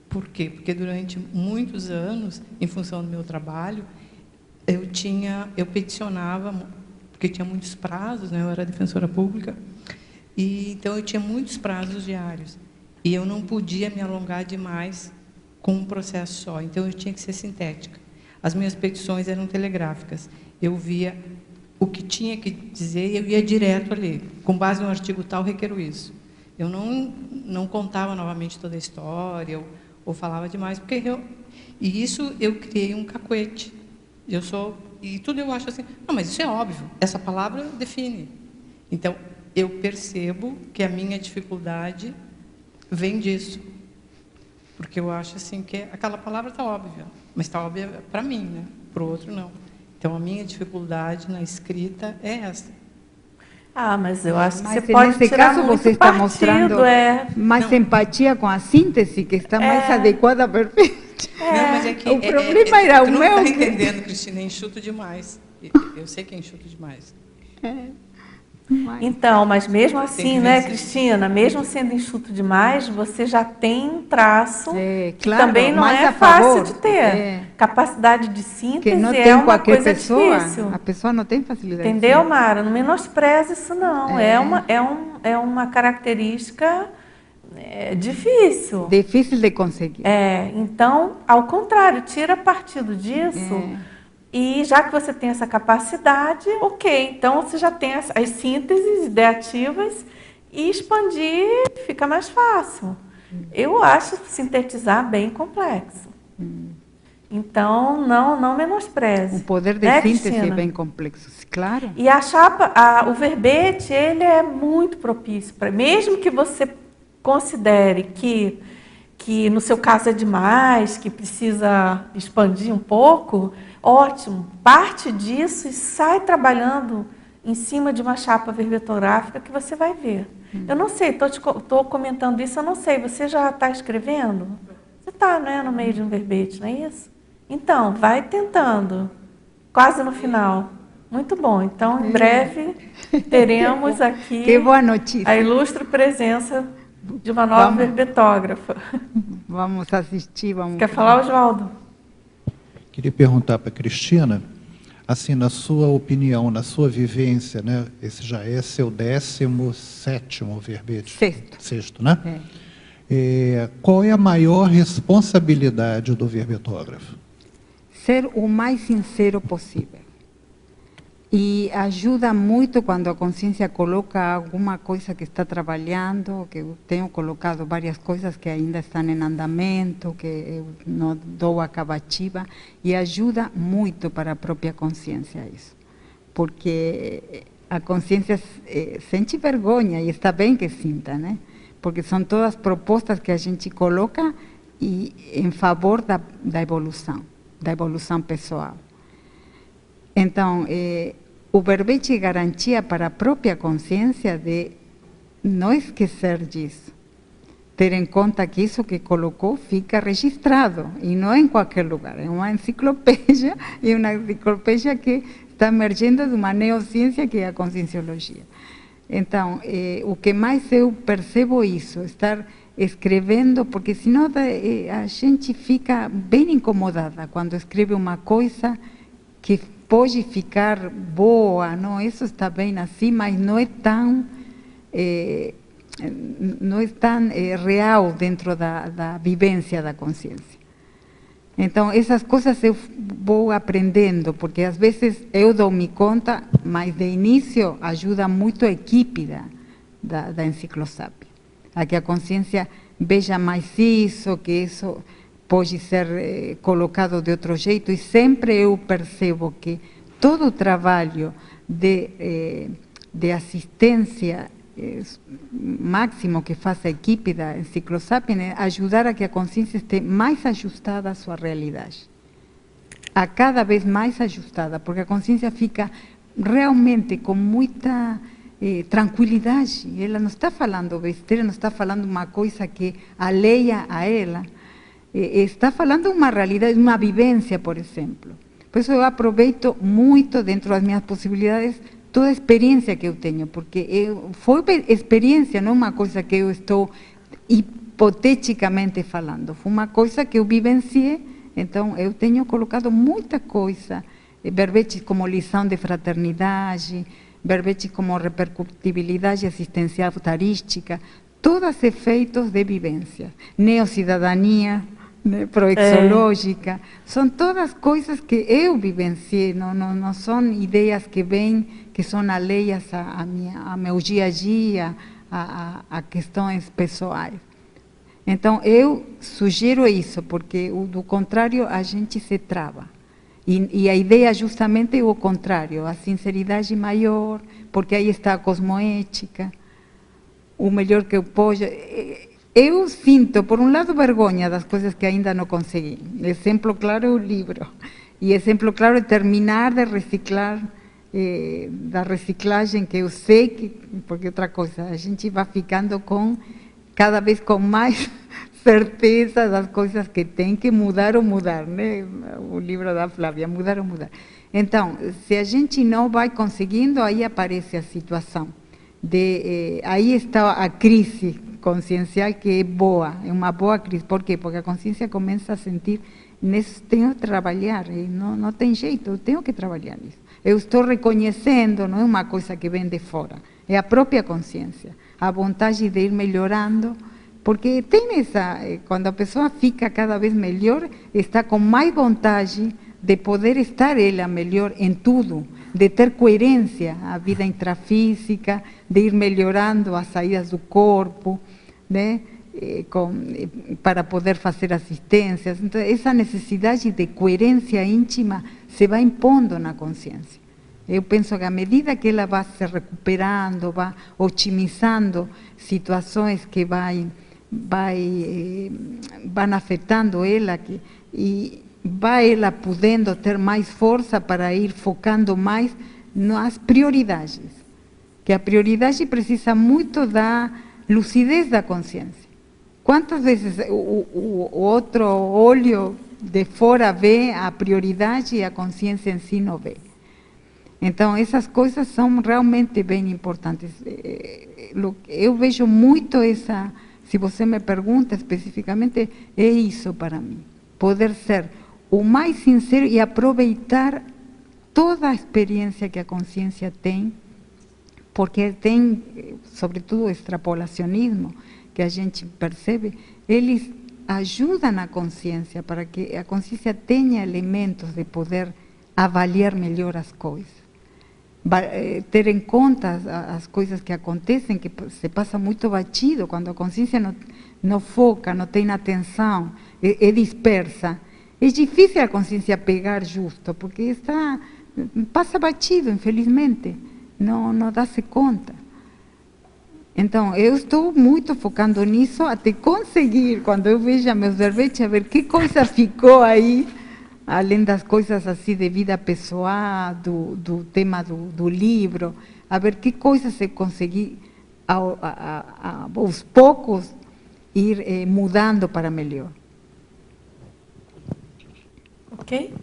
Por quê? Porque durante muitos anos, em função do meu trabalho, eu peticionava, porque tinha muitos prazos, né? Eu era defensora pública, e então eu tinha muitos prazos diários. E eu não podia me alongar demais com um processo só, então eu tinha que ser sintética. As minhas petições eram telegráficas. Eu via o que tinha que dizer e eu ia direto ali. Com base no artigo tal, requero isso. Eu não contava novamente toda a história, ou falava demais, porque e isso eu criei um cacuete. E tudo eu acho assim, não, mas isso é óbvio, essa palavra define. Então, eu percebo que a minha dificuldade vem disso. Porque eu acho assim que aquela palavra está óbvia, mas está óbvia para mim, né? Para o outro, não. Então, a minha dificuldade na escrita é essa. Ah, mas eu acho que Mas você pode nesse tirar caso muito você está partido, mostrando mais empatia com a síntese, que está mais adequada, perfeita. Não, mas é que O problema era tu o não meu. está entendendo, Cristina, é enxuto demais. Eu sei que é enxuto demais. Então, mas mesmo Tem assim, que né, vencer. Cristina, mesmo sendo enxuto demais, você já tem um traço que claro, também não mais é a fácil favor, de ter. Capacidade de que síntese não é tem uma qualquer coisa pessoa, difícil. a pessoa não tem facilidade. Entendeu, Mara? Não menospreza isso, não. É uma característica difícil. Difícil de conseguir. Então, ao contrário, tira partido disso. E já que você tem essa capacidade, ok. Então, você já tem as sínteses ideativas e expandir fica mais fácil. Eu acho sintetizar bem complexo. Então, não menospreze. O poder de né, síntese Cristina? é bem complexo, claro. E a chapa, o verbete, ele é muito propício para, mesmo que você considere que no seu caso é demais, que precisa expandir um pouco, ótimo. Parte disso e sai trabalhando em cima de uma chapa verbetográfica que você vai ver. Eu não sei, estou comentando isso, eu não sei. Você já está escrevendo? Você está, né, no meio de um verbete, não é isso? Então, vai tentando. Quase no final. Muito bom. Então, em breve, teremos aqui Que boa notícia. a ilustre presença de uma nova verbetógrafa. Vamos assistir, vamos. Quer falar, Oswaldo? Queria perguntar para a Cristina, assim, na sua opinião, na sua vivência, né, esse já é seu 17º verbete? Sexto, né? Qual é a maior responsabilidade do verbetógrafo? Ser o mais sincero possível. E ajuda muito quando a consciência coloca alguma coisa que está trabalhando, que eu tenho colocado várias coisas que ainda estão em andamento, que eu não dou acabativa, e ajuda muito para a própria consciência isso. Porque a consciência sente vergonha, e está bem que sinta, né? Porque são todas propostas que a gente coloca e em favor da evolução pessoal. Então, o verbete é garantia para a própria consciência de não esquecer disso. Ter em conta que isso que colocou fica registrado, e não em qualquer lugar. É uma enciclopédia, e uma enciclopédia que está emergindo de uma neociência que é a conscienciologia. Então, o que mais eu percebo isso, estar escrevendo, porque senão a gente fica bem incomodada quando escreve uma coisa que pode ficar boa, não, isso está bem assim, mas não é tão real dentro da vivência da consciência. Então, essas coisas eu vou aprendendo, porque às vezes eu dou-me conta, mas de início ajuda muito a equipe da Enciclosapia, a que a consciência veja mais isso, que isso pode ser colocado de outro jeito, e sempre eu percebo que todo o trabalho de assistência máximo que faz a equipe da Enciclosapia é ajudar a que a consciência esteja mais ajustada à sua realidade. A cada vez mais ajustada, porque a consciência fica realmente com muita tranquilidade. Ela não está falando besteira, não está falando uma coisa que alheia a ela. Está falando uma realidade, uma vivência, por exemplo. Por isso eu aproveito muito, dentro das minhas possibilidades, toda a experiência que eu tenho, porque foi experiência, não uma coisa que eu estou hipoteticamente falando, foi uma coisa que eu vivenciei. Então eu tenho colocado muita coisa, verbetes como lição de fraternidade, verbetes como repercutibilidade assistencial tarística, todos efeitos de vivência, neocidadania, proexológica, são todas coisas que eu vivenciei, não são ideias que vêm, que são alheias a meu dia a dia, a questões pessoais. Então, eu sugiro isso, porque do contrário a gente se trava. E a ideia justamente é o contrário, a sinceridade maior, porque aí está a cosmoética, o melhor que eu posso. Eu sinto, por um lado, vergonha das coisas que ainda não consegui. Exemplo claro é o livro. E exemplo claro é terminar de reciclar, da reciclagem, que eu sei que, porque outra coisa, a gente vai ficando cada vez com mais certeza das coisas que tem que mudar ou mudar, né? O livro da Flávia, mudar ou mudar. Então, se a gente não vai conseguindo, aí aparece a situação. Aí está a crise consciencial, que é boa, é uma boa crise. Por quê? Porque a consciência começa a sentir, tenho que trabalhar, não tem jeito, eu tenho que trabalhar nisso. Eu estou reconhecendo, não é uma coisa que vem de fora, é a própria consciência, a vontade de ir melhorando, porque tem quando a pessoa fica cada vez melhor, está com mais vontade de poder estar ela melhor em tudo, de ter coerência, a vida intrafísica, de ir melhorando as saídas do corpo, né? Para poder fazer assistências. Então, essa necessidade de coerência íntima se vai impondo na consciência. Eu penso que à medida que ela vai se recuperando, vai otimizando situações que vão afetando ela, e vai ela podendo ter mais força para ir focando mais nas prioridades, que a prioridade precisa muito da lucidez da consciência. Quantas vezes o outro olho de fora vê a prioridade e a consciência em si não vê? Então, essas coisas são realmente bem importantes. Eu vejo muito se você me pergunta especificamente, é isso para mim. Poder ser o mais sincero e aproveitar toda a experiência que a consciência tem, porque tem, sobretudo, o extrapolacionismo, que a gente percebe, eles ajudam a consciência para que a consciência tenha elementos de poder avaliar melhor as coisas, ter em conta as coisas que acontecem, que se passa muito batido, quando a consciência não foca, não tem atenção, é dispersa. É difícil a consciência pegar justo, porque passa batido, infelizmente, não dá-se conta. Então, eu estou muito focando nisso até conseguir, quando eu vejo meus verbetes, a ver que coisa ficou aí, além das coisas assim de vida pessoal, do tema do livro, a ver que coisas eu consegui, aos poucos, ir mudando para melhor. Ok?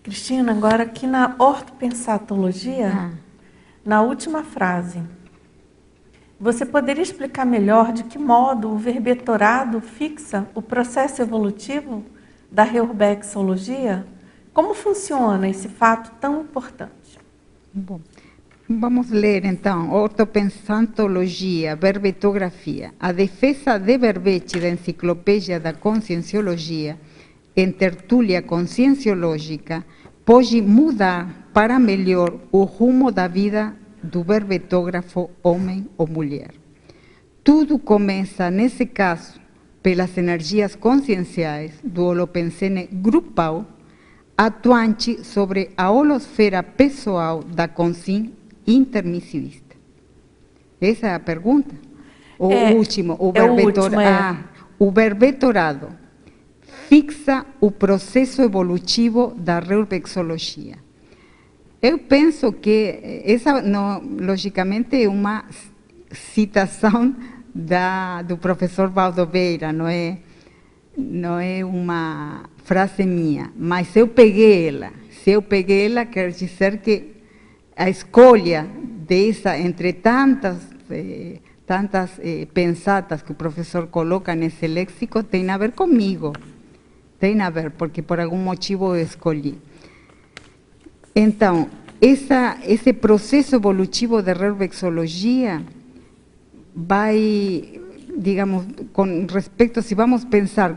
Cristina, agora aqui na ortopensatologia, na última frase, você poderia explicar melhor de que modo o verbetorado fixa o processo evolutivo da reurbexologia? Como funciona esse fato tão importante? Bom, vamos ler então, ortopensatologia, verbetografia. A defesa de verbete da Enciclopédia da Conscienciologia, em tertúlia conscienciológica, pode mudar para melhor o rumo da vida do verbetógrafo homem ou mulher. Tudo começa, nesse caso, pelas energias conscienciais do holopensene grupal, atuante sobre a holosfera pessoal da consciência intermissivista. Essa é a pergunta? O último, o verbetorado fixa o processo evolutivo da reurbexologia. Eu penso que essa, logicamente, é uma citação do professor Valdoveira, não é uma frase minha, mas eu peguei ela. Se eu peguei ela, quer dizer que a escolha entre tantas pensatas que o professor coloca nesse léxico tem a ver comigo. Tem a ver, porque por algum motivo eu escolhi. Então, esse processo evolutivo de reurbexologia vai, digamos, com respeito, se vamos pensar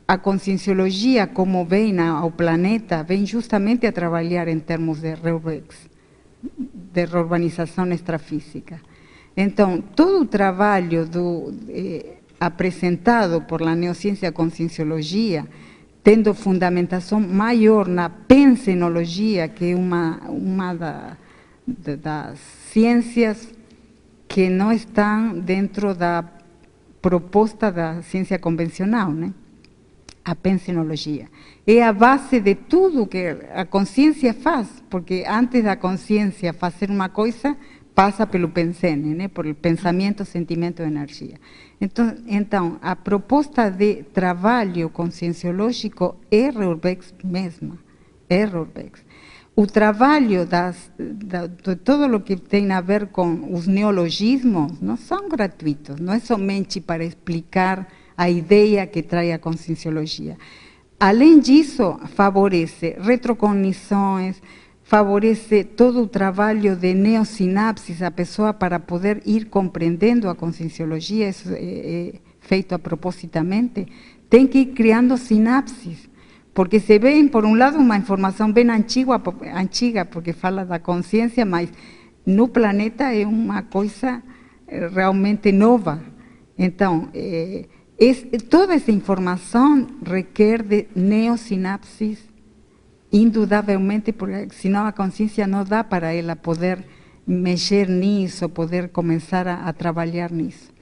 a conscienciologia como vem ao planeta, vem justamente a trabalhar em termos de reurbex, de reurbanização extrafísica. Então, todo o trabalho apresentado por la neociência conscienciologia, tendo fundamentação maior na pensenologia, que é uma das ciências que não estão dentro da proposta da ciência convencional, né? a pensenologia. É a base de tudo que a consciência faz, porque antes da consciência fazer uma coisa, passa pelo pensene, né? Por pensamento, sentimento e energia. Então, a proposta de trabalho conscienciológico é Rorbex mesma, é Rorbex. O trabalho de todo o que tem a ver com os neologismos não são gratuitos, não é somente para explicar a ideia que traz a conscienciologia. Além disso, favorece retrocognições, favorece todo o trabalho de neosinapses, a pessoa para poder ir compreendendo a conscienciologia, isso é feito propositamente, tem que ir criando sinapses, porque se vê, por um lado, uma informação bem antiga, porque fala da consciência, mas no planeta é uma coisa realmente nova. Então, toda essa informação requer de neosinapses, indudablemente, porque senão a consciência não dá para ela poder mexer nisso, poder começar a trabalhar nisso.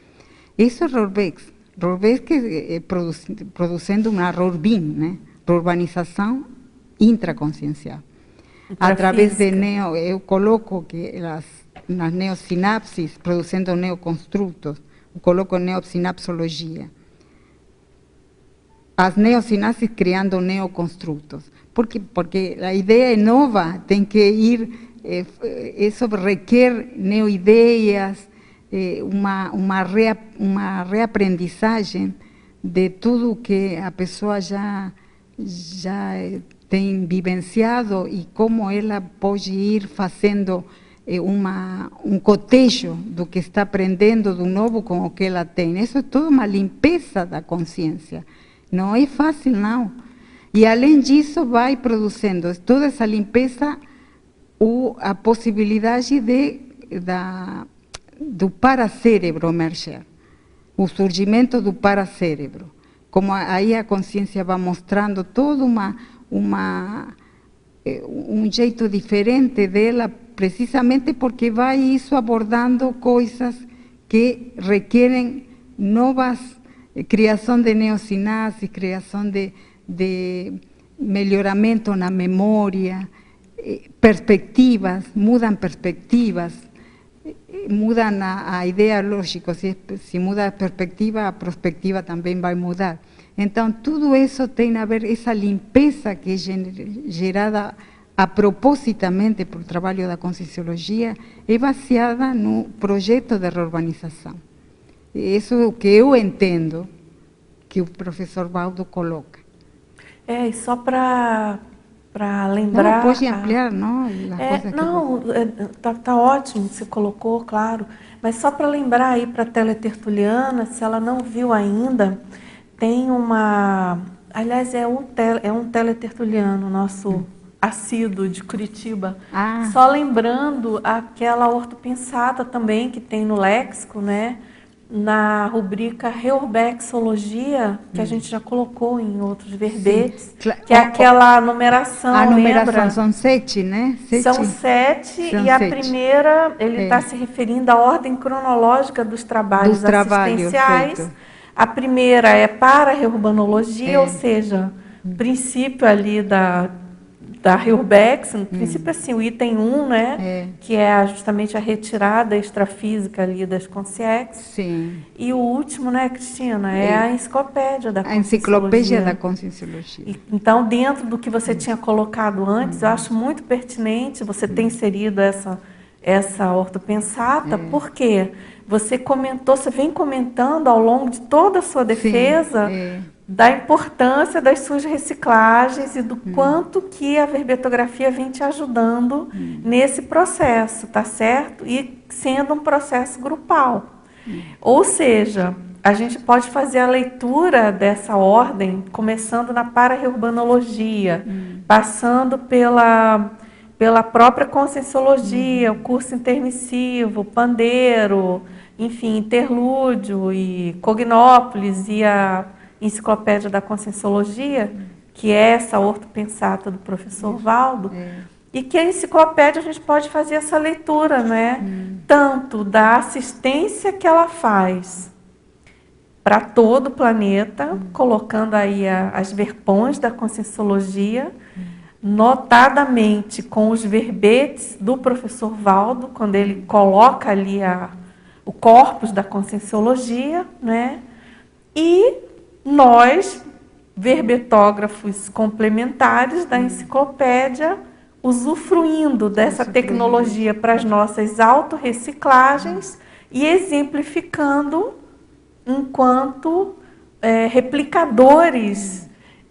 Isso é Rorbex. Rorbex que produzindo uma Rorbin, né? Urbanização intraconsciencial. Através de eu coloco que nas neosinapses, produzindo neoconstrutos, eu coloco neosinapsologia. As neosinapses criando neoconstrutos. Porque a ideia é nova, tem que ir, isso requer neoideias, uma reaprendizagem de tudo que a pessoa já tem vivenciado e como ela pode ir fazendo um cotejo do que está aprendendo do novo com o que ela tem. Isso é toda uma limpeza da consciência. Não é fácil, não. E, além disso, vai produzindo toda essa limpeza a possibilidade do paracérebro emerger, o surgimento do paracérebro. Como aí a consciência vai mostrando todo um jeito diferente dela, precisamente porque vai isso abordando coisas que requerem novas, criação de neosinapses, criação de melhoramento na memória, perspectivas, mudam a ideia, lógico, se muda a perspectiva também vai mudar. Então, tudo isso tem a ver, essa limpeza que é gerada propositamente por trabalho da conscienciologia, é baseada no projeto de reurbanização. Isso é o que eu entendo que o professor Valdo coloca. E só para lembrar... Não, pode ampliar, não? Tá ótimo, você colocou, claro. Mas só para lembrar aí para a teletertuliana, se ela não viu ainda, tem uma... Aliás, é um teletertuliano, nosso assíduo de Curitiba. Só lembrando aquela ortopensata também que tem no léxico, né? Na rubrica Reurbexologia, que a gente já colocou em outros verbetes, que é aquela numeração, a numeração, lembra? são 7, né? São 7, e a primeira, ele está se referindo à ordem cronológica dos trabalhos assistenciais. Feito. A primeira é para a reurbanologia, ou seja, princípio ali da Reurbex, no princípio assim, o item 1, né, que é justamente a retirada extrafísica ali das consciências. Sim. E o último, né, Cristina, é a enciclopédia da conscienciologia. A enciclopédia da conscienciologia. Então, dentro do que você tinha colocado antes, eu acho muito pertinente você ter inserido essa ortopensata, porque você vem comentando ao longo de toda a sua defesa da importância das suas reciclagens e do quanto que a verbetografia vem te ajudando nesse processo, tá certo? E sendo um processo grupal. Ou seja, a gente pode fazer a leitura dessa ordem, começando na para-reurbanologia, passando pela própria conscienciologia, o curso intermissivo, pandeiro, enfim, interlúdio e cognópolis e a enciclopédia da conscienciologia, que é essa ortopensata do professor Valdo, e que a enciclopédia a gente pode fazer essa leitura, né? Tanto da assistência que ela faz para todo o planeta, colocando aí as verpões da Conscienciologia, notadamente com os verbetes do professor Valdo, quando ele coloca ali o corpus da Conscienciologia, né? E nós, verbetógrafos complementares da enciclopédia, usufruindo dessa tecnologia para as nossas autorreciclagens e exemplificando enquanto replicadores.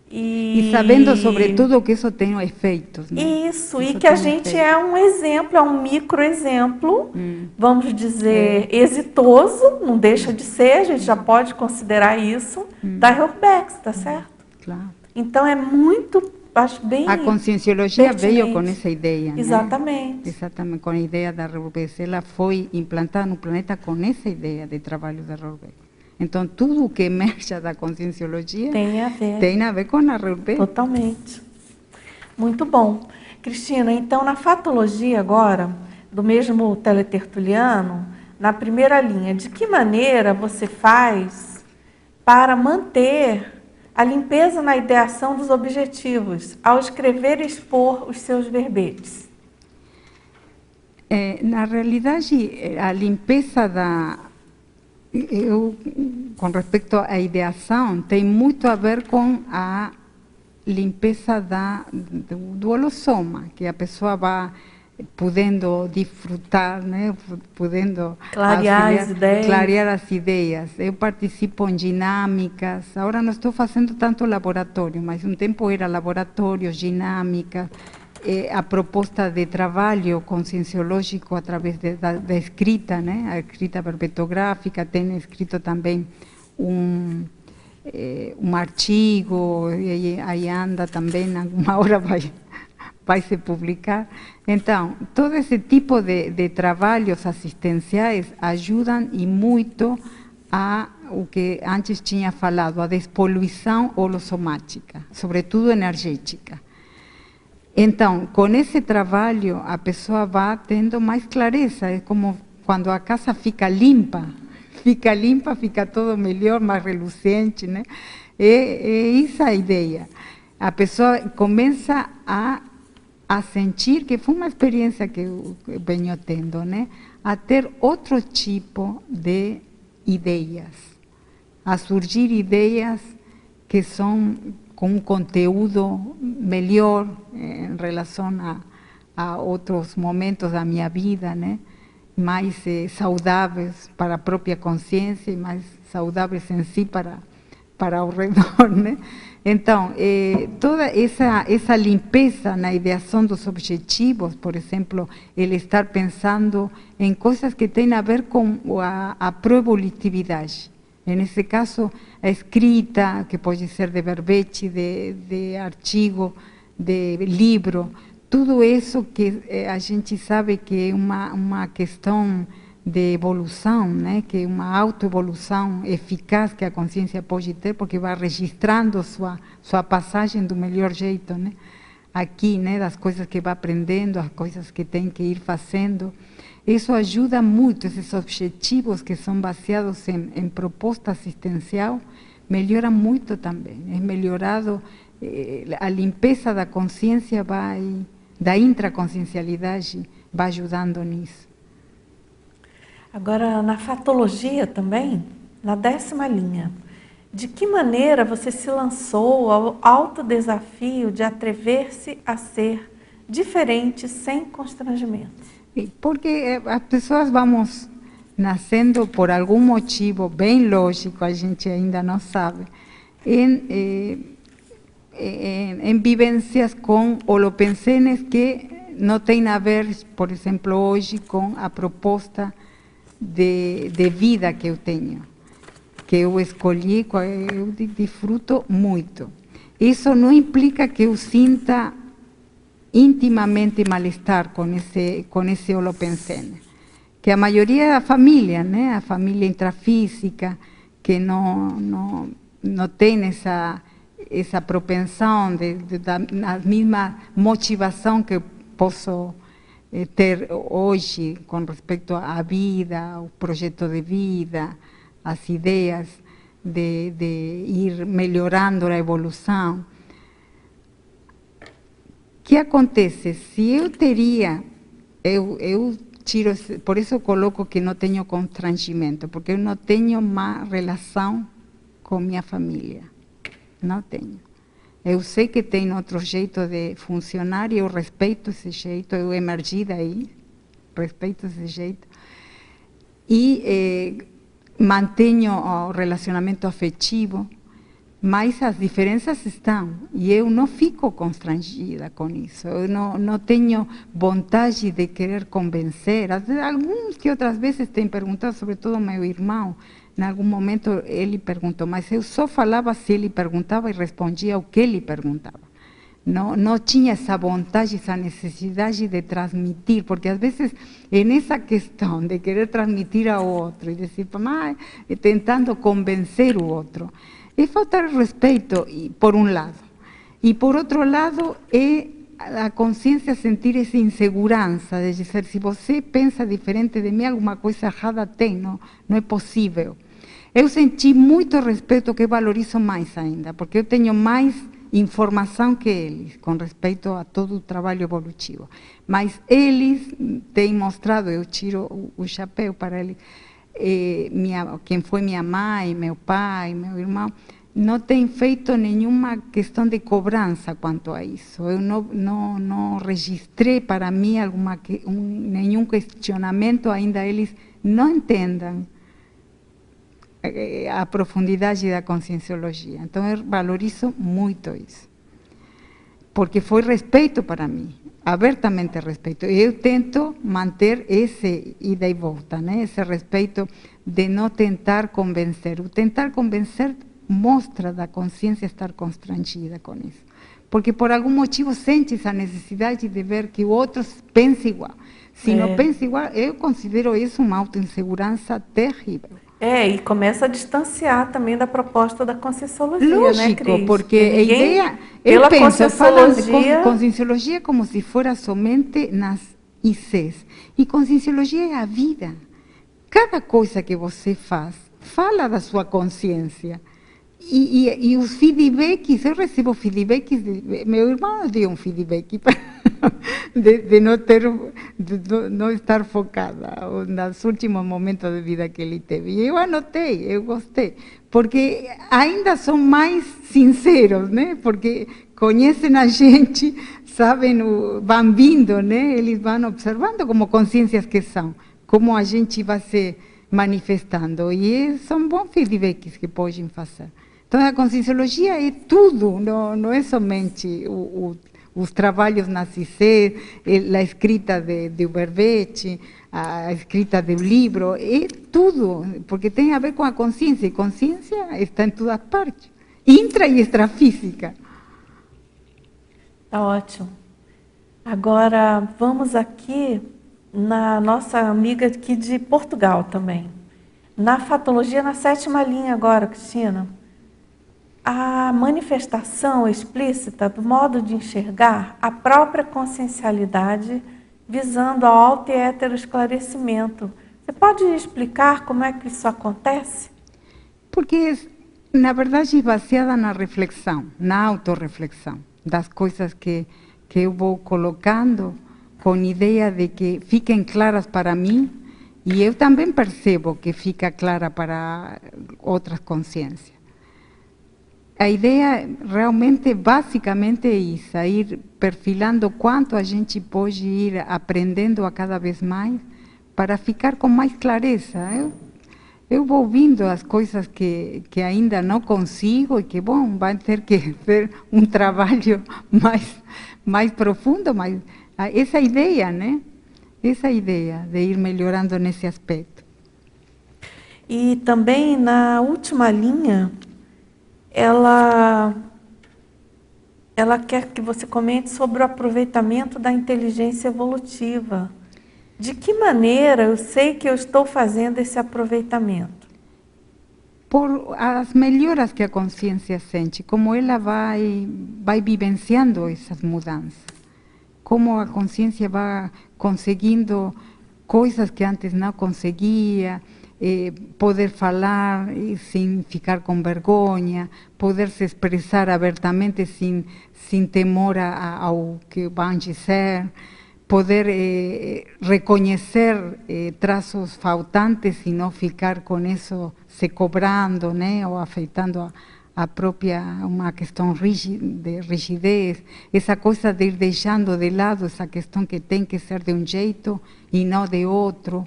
E sabendo, sobretudo, que isso tem efeitos. Né? Isso, e que a gente é um exemplo, é um microexemplo, vamos dizer, exitoso, não deixa de ser, a gente já pode considerar isso, da Urbex, tá certo? Claro. Então, é muito, acho bem a Conscienciologia pertinente. veio com essa ideia. Exatamente. Né? Exatamente, com a ideia da Urbex. Ela foi implantada no planeta com essa ideia de trabalho da Urbex. Então, tudo o que emerge da Conscienciologia tem a ver com a Urbex. Totalmente. Muito bom. Cristina, então, na fatologia agora, do mesmo teletertuliano, na primeira linha, de que maneira você faz para manter a limpeza na ideação dos objetivos, ao escrever e expor os seus verbetes? Na realidade, a limpeza com respeito à ideação, tem muito a ver com a limpeza do holossoma, que a pessoa vai podendo desfrutar, né, podendo clarear as ideias. Eu participo em dinâmicas, agora não estou fazendo tanto laboratório, mas um tempo era laboratórios, dinâmicas, a proposta de trabalho conscienciológico através da escrita, né, a escrita verbetográfica, tem escrito também um artigo, e aí anda também, alguma hora vai se publicar. Então, todo esse tipo de trabalhos assistenciais ajudam e muito a o que antes tinha falado, a despoluição holossomática, sobretudo energética. Então, com esse trabalho, a pessoa vai tendo mais clareza, é como quando a casa fica limpa, fica tudo melhor, mais relucente, né? É essa a ideia. A pessoa começa a sentir, que foi uma experiência que eu venho tendo, né? A ter outro tipo de ideias, a surgir ideias que são com um conteúdo melhor em relação a outros momentos da minha vida, né? Mais saudáveis para a própria consciência e mais saudáveis em si para o redor, né? Então, toda essa limpeza na ideação dos objetivos, por exemplo, ele estar pensando em coisas que têm a ver com a proevolutividade. Nesse caso, a escrita, que pode ser de verbete, de artigo, de livro, tudo isso que a gente sabe que é uma questão de evolução, né? Que é uma autoevolução eficaz que a consciência pode ter, porque vai registrando sua passagem do melhor jeito, né? Aqui, né? Das coisas que vai aprendendo, as coisas que tem que ir fazendo. Isso ajuda muito, esses objetivos que são baseados em proposta assistencial, melhora muito também. É melhorado, a limpeza da consciência da intraconsciencialidade vai ajudando nisso. Agora, na fatologia também, na 10ª linha, de que maneira você se lançou ao alto desafio de atrever-se a ser diferente sem constrangimento? Porque as pessoas vamos nascendo por algum motivo bem lógico, a gente ainda não sabe, em vivências com holopensenes que não têm a ver, por exemplo, hoje com a proposta de vida que eu tenho, que eu escolhi, eu desfruto muito. Isso não implica que eu sinta intimamente mal-estar com esse holopensene, que a maioria é a família, né? A família intrafísica, que não tem essa propensão, a mesma motivação que eu posso ter hoje com respeito à vida, ao projeto de vida, às ideias. de ir melhorando a evolução. O que acontece? Se eu teria, eu tiro, por isso eu coloco que não tenho constrangimento, porque eu não tenho má relação com minha família, não tenho. Eu sei que tem outro jeito de funcionar e eu respeito esse jeito, eu emergi daí, respeito esse jeito. E mantenho o relacionamento afetivo, mas as diferenças estão, e eu não fico constrangida com isso, eu não tenho vontade de querer convencer. Alguns que outras vezes têm perguntado, sobretudo meu irmão, em algum momento ele perguntou, mas eu só falava se ele perguntava e respondia o que ele perguntava. Não tinha essa vontade, essa necessidade de transmitir, porque às vezes nessa questão de querer transmitir ao outro e dizer, tentando convencer o outro, é faltar respeito, por um lado. E por outro lado, é a consciência sentir essa insegurança, de dizer, se você pensa diferente de mim, alguma coisa errada tem, não é possível. Eu senti muito respeito, que eu valorizo mais ainda, porque eu tenho mais informação que eles, com respeito a todo o trabalho evolutivo. Mas eles têm mostrado, eu tiro o chapéu para eles, quem foi minha mãe, meu pai, meu irmão, não tem feito nenhuma questão de cobrança quanto a isso. Eu não registrei para mim nenhum questionamento, ainda eles não entendam a profundidade da conscienciologia. Então eu valorizo muito isso, porque foi respeito para mim, abertamente respeito. Eu tento manter esse ida e volta, né? Esse respeito de não tentar convencer. O tentar convencer mostra da consciência estar constrangida com isso, porque por algum motivo sente essa necessidade de ver que o outro pense igual. Se não pensa igual, eu considero isso uma autoinsegurança terrível. E começa a distanciar também da proposta da conscienciologia, lógico, né, Cris? Porque a ideia, pela eu penso, conscienciologia, conscienciologia como se fora somente nas ICs, e conscienciologia é a vida. Cada coisa que você faz, fala da sua consciência. E os feedbacks, eu recebo feedbacks, meu irmão deu um feedback de não estar focada nos últimos momentos de vida que ele teve. E eu anotei, eu gostei, porque ainda são mais sinceros, né? Porque conhecem a gente, sabem, vão vindo, né? Eles vão observando como consciências que são, como a gente vai se manifestando. E são bons feedbacks que podem fazer. Então, a conscienciologia é tudo, não é somente os trabalhos nas IC, a escrita do verbete, a escrita do livro, é tudo, porque tem a ver com a consciência, e consciência está em todas partes, intra e extrafísica. Tá ótimo. Agora, vamos aqui na nossa amiga aqui de Portugal também. Na fatologia, na 7ª linha agora, Cristina. A manifestação explícita do modo de enxergar a própria consciencialidade visando ao auto e hétero esclarecimento. Você pode explicar como é que isso acontece? Porque, na verdade, é baseada na reflexão, na autorreflexão, das coisas que eu vou colocando com ideia de que fiquem claras para mim, e eu também percebo que fica clara para outras consciências. A ideia realmente, basicamente, é isso, é ir perfilando quanto a gente pode ir aprendendo a cada vez mais para ficar com mais clareza. Eu vou ouvindo as coisas que ainda não consigo e que, bom, vai ter que ser um trabalho mais profundo, mas essa ideia, né? Essa ideia de ir melhorando nesse aspecto. E também na última linha, ela quer que você comente sobre o aproveitamento da inteligência evolutiva. De que maneira eu sei que eu estou fazendo esse aproveitamento? Por as melhoras que a consciência sente, como ela vai vivenciando essas mudanças, como a consciência vai conseguindo coisas que antes não conseguia, poder falar sem ficar com vergonha, poder se expressar abertamente sem temor ao que vão dizer, poder reconhecer traços faltantes e não ficar com isso se cobrando, né, ou afetando a própria, uma questão de rigidez, essa coisa de ir deixando de lado essa questão que tem que ser de um jeito e não de outro,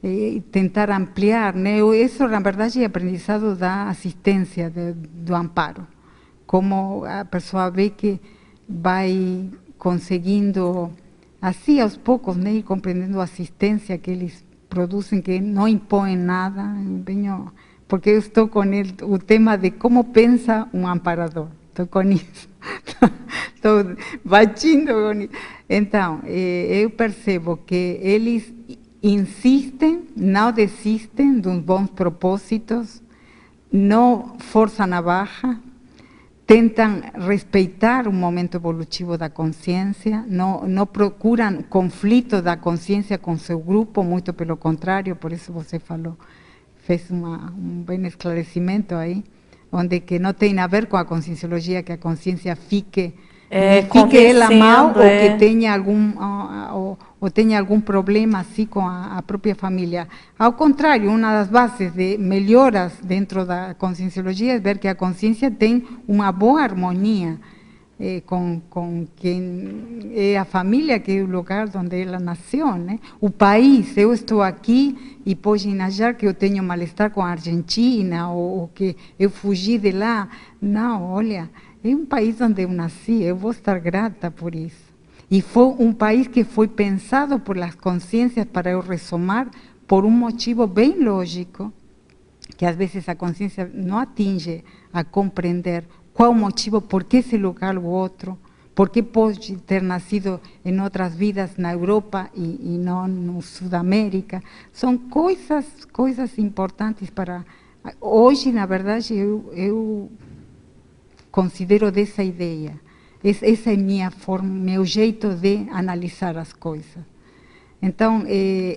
e tentar ampliar, né? Isso, na verdade, é aprendizado da assistência, do amparo, como a pessoa vê que vai conseguindo, assim, aos poucos, né, compreendendo a assistência que eles produzem, que não impõem nada, porque eu estou com o tema de como pensa um amparador, estou com isso, estou batindo com isso. Então, eu percebo que eles insistem, não desistem dos bons propósitos, não forçam a barra, tentam respeitar o momento evolutivo da consciência, não procuram conflito da consciência com seu grupo, muito pelo contrário, por isso você falou, fez um bem esclarecimento aí, onde que não tem a ver com a conscienciologia, que a consciência fique ela mal, ou que tenha algum problema assim com a própria família. Ao contrário, uma das bases de melhoras dentro da conscienciologia é ver que a consciência tem uma boa harmonia com quem é a família, que é o lugar onde ela nasceu, né? O país, eu estou aqui e podem achar que eu tenho mal-estar com a Argentina ou que eu fugi de lá. Não, olha, é um país onde eu nasci, eu vou estar grata por isso. E foi um país que foi pensado por as consciências para eu ressomar por um motivo bem lógico, que às vezes a consciência não atinge a compreender qual o motivo, por que esse lugar ou outro, por que pode ter nascido em outras vidas na Europa e não no Sudamérica. São coisas importantes para... Hoje, na verdade, eu considero dessa ideia. Essa é minha forma, meu jeito de analisar as coisas. Então,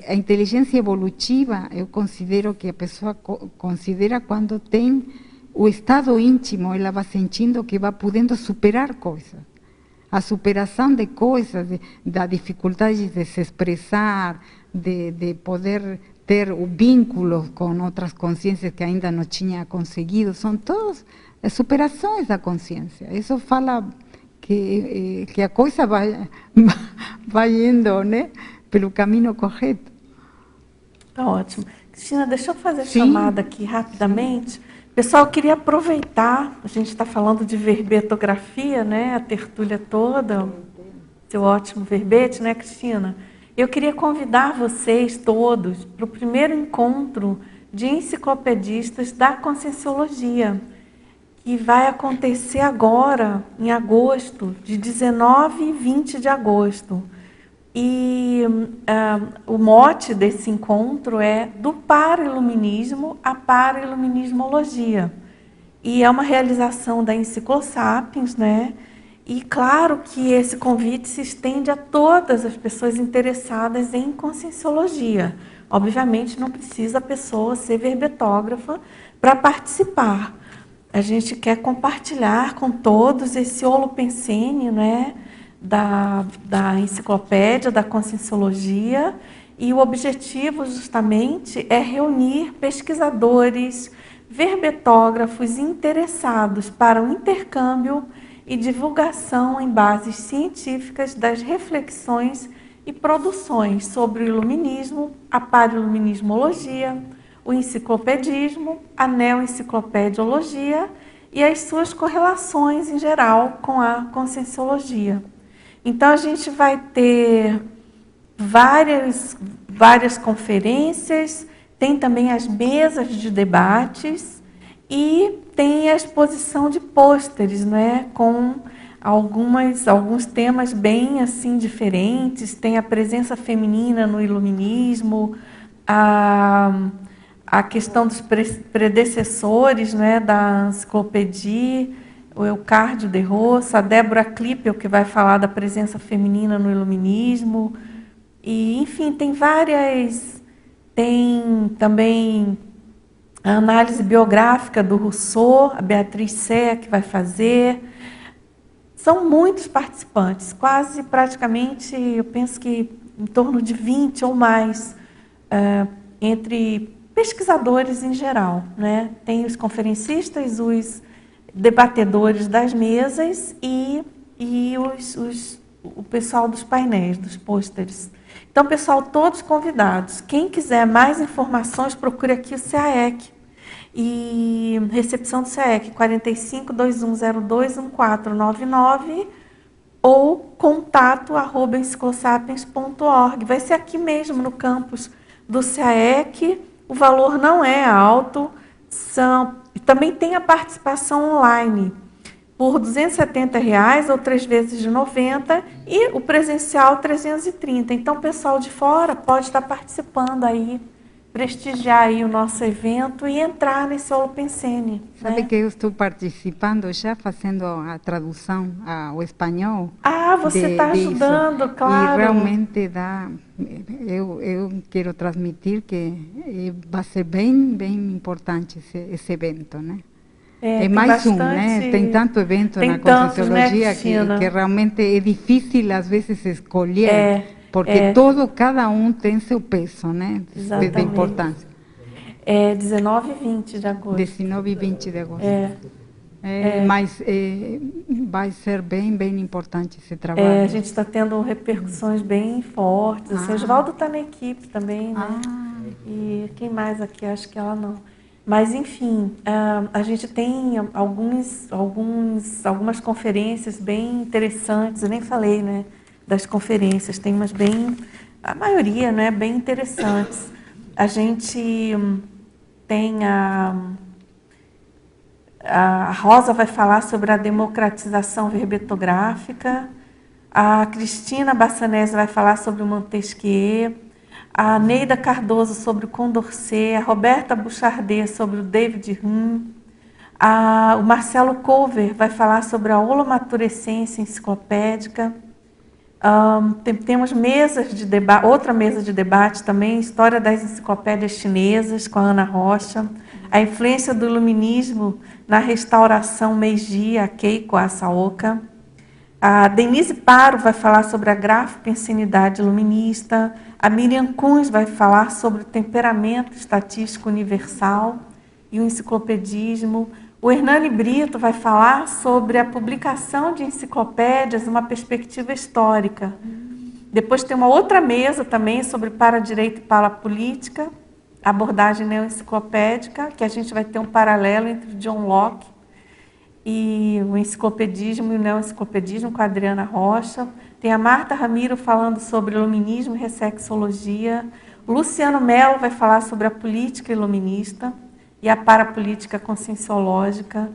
a inteligência evolutiva, eu considero que a pessoa considera quando tem o estado íntimo, ela vai sentindo que vai podendo superar coisas. A superação de coisas, da dificuldade de se expressar, de poder ter o vínculo com outras consciências que ainda não tinha conseguido, são todas superações da consciência. Isso fala que a coisa vai indo, né, pelo caminho correto. Tá ótimo. Cristina, deixa eu fazer a chamada aqui rapidamente. Pessoal, eu queria aproveitar, a gente está falando de verbetografia, né, a tertúlia toda, seu ótimo verbete, né, Cristina? Eu queria convidar vocês todos para o primeiro encontro de enciclopedistas da Conscienciologia, que vai acontecer agora, em agosto, de 19 e 20 de agosto. E o mote desse encontro é do Para-Iluminismo à Para-Iluminismologia. E é uma realização da Enciclosapiens, né? E claro que esse convite se estende a todas as pessoas interessadas em conscienciologia. Obviamente não precisa a pessoa ser verbetógrafa para participar. A gente quer compartilhar com todos esse holopensene, né, da enciclopédia, da conscienciologia, e o objetivo justamente é reunir pesquisadores, verbetógrafos interessados para o intercâmbio e divulgação em bases científicas das reflexões e produções sobre o iluminismo, a para-iluminismologia, o enciclopedismo, a neoenciclopediologia e as suas correlações em geral com a conscienciologia. Então, a gente vai ter várias conferências, tem também as mesas de debates e tem a exposição de pôsteres, né, com alguns temas bem assim diferentes. Tem a presença feminina no iluminismo, a questão dos predecessores, né, da enciclopédia, o Eucárdio de Roça, a Débora Klippel, que vai falar da presença feminina no iluminismo. E, enfim, tem Tem também a análise biográfica do Rousseau, a Beatriz Sé, que vai fazer. São muitos participantes, quase praticamente, eu penso que em torno de 20 ou mais, entre pesquisadores em geral, né? Tem os conferencistas, os debatedores das mesas e o pessoal dos painéis, dos pôsteres. Então, pessoal, todos convidados. Quem quiser mais informações, procure aqui o CAEC. E recepção do CAEC, 4521021499 ou contato@enciclosapiens.org. Vai ser aqui mesmo no campus do CAEC. O valor não é alto. Também tem a participação online por R$ 270 ou 3 vezes de 90 e o presencial 330. Então, o pessoal de fora pode estar participando aí, prestigiar aí o nosso evento e entrar nesse Holopensene. Sabe, né, que eu estou participando já, fazendo a tradução ao espanhol. Ah, você está ajudando, claro. E realmente dá. Eu quero transmitir que vai ser bem importante esse evento, né? É mais bastante, né? Tem tanto evento na Conscienciologia, né, que realmente é difícil às vezes escolher. Porque cada um tem seu peso, né? De importância. 19 e 20 de agosto. 19 e 20 de agosto. Mas vai ser bem importante esse trabalho. A gente está tendo repercussões bem fortes. O Oswaldo está na equipe também, né? E quem mais aqui? Acho que ela não. Mas, enfim, a gente tem algumas conferências bem interessantes. Eu nem falei, né, das conferências, tem umas a maioria, né, bem interessantes. A gente tem a Rosa vai falar sobre a democratização verbetográfica, a Cristina Bassanese vai falar sobre o Montesquieu, a Neida Cardoso sobre o Condorcet, a Roberta Bouchardet sobre o David Hume, o Marcelo Culver vai falar sobre a holomaturescência enciclopédica. Temos mesas de debate, outra mesa de debate também, História das Enciclopédias Chinesas, com a Ana Rocha, a influência do iluminismo na restauração Meiji, a Keiko Asaoka. A Denise Paro vai falar sobre a grafopensinidade iluminista, a Miriam Kunz vai falar sobre o temperamento estatístico universal e o enciclopedismo. O Hernani Brito vai falar sobre a publicação de enciclopédias, uma perspectiva histórica. Depois tem uma outra mesa também sobre paradireito e parapolítica, abordagem neoenciclopédica, que a gente vai ter um paralelo entre John Locke e o enciclopedismo e o neoenciclopedismo, com a Adriana Rocha. Tem a Marta Ramiro falando sobre iluminismo e ressexologia. O Luciano Mello vai falar sobre a política iluminista e a parapolítica conscienciológica.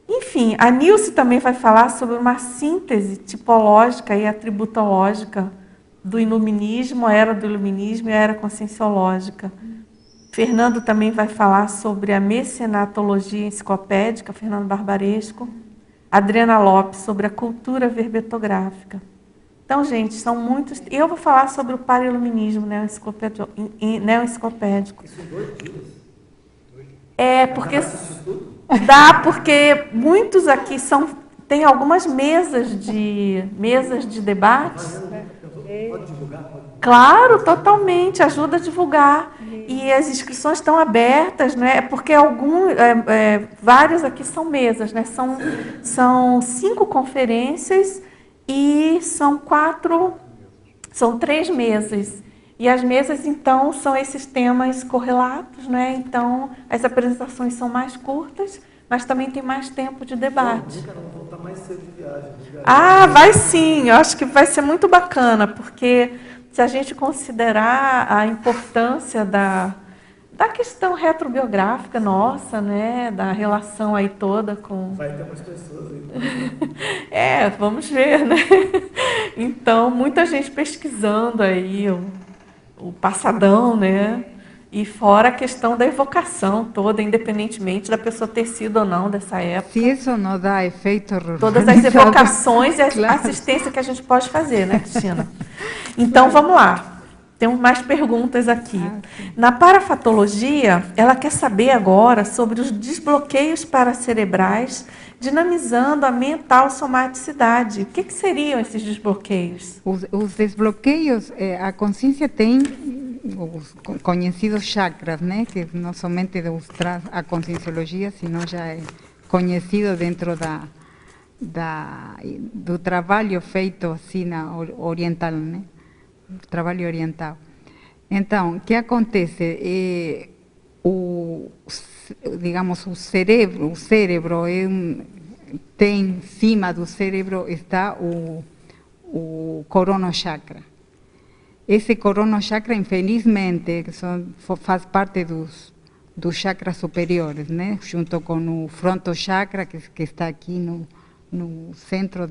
Enfim, a Nilce também vai falar sobre uma síntese tipológica e atributológica do iluminismo, a era do iluminismo e a era conscienciológica. Fernando também vai falar sobre a mecenatologia enciclopédica, Fernando Barbaresco. Adriana Lopes sobre a cultura verbetográfica. Então, gente, são muitos. Eu vou falar sobre o para-iluminismo neoenciclopédico. Isso em 2 dias? Porque muitos aqui tem algumas mesas de debates. Pode divulgar? Claro, totalmente, ajuda a divulgar. E as inscrições estão abertas, né? Porque várias aqui são mesas, né? São 5 conferências e são 3 mesas. E as mesas, então, são esses temas correlatos, né? Então, as apresentações são mais curtas, mas também tem mais tempo de debate. Vamos voltar mais cedo de viagem. Vai sim, eu acho que vai ser muito bacana, porque se a gente considerar a importância da questão retrobiográfica nossa, né, da relação aí toda com... Vai ter umas pessoas aí. Vamos ver, né? Então, muita gente pesquisando aí o passadão, né? E fora a questão da evocação toda, independentemente da pessoa ter sido ou não dessa época. Se isso não dá efeito... Todas as evocações e a assistência que a gente pode fazer, né, Cristina? Então, vamos lá. Temos mais perguntas aqui. Na parafatologia, ela quer saber agora sobre os desbloqueios paracerebrais, dinamizando a mental somaticidade. O que seriam esses desbloqueios? Os desbloqueios, a consciência tem os conhecidos chakras, né? Que não somente traz a conscienciologia, sino já é conhecido dentro do trabalho feito assim oriental, né? Trabalho oriental. Então, o que acontece? Digamos, o cérebro tem em cima do cérebro está o coronochakra. Esse coronochakra, infelizmente, faz parte dos chakras superiores, né? Junto com o frontochakra, que está aqui no centro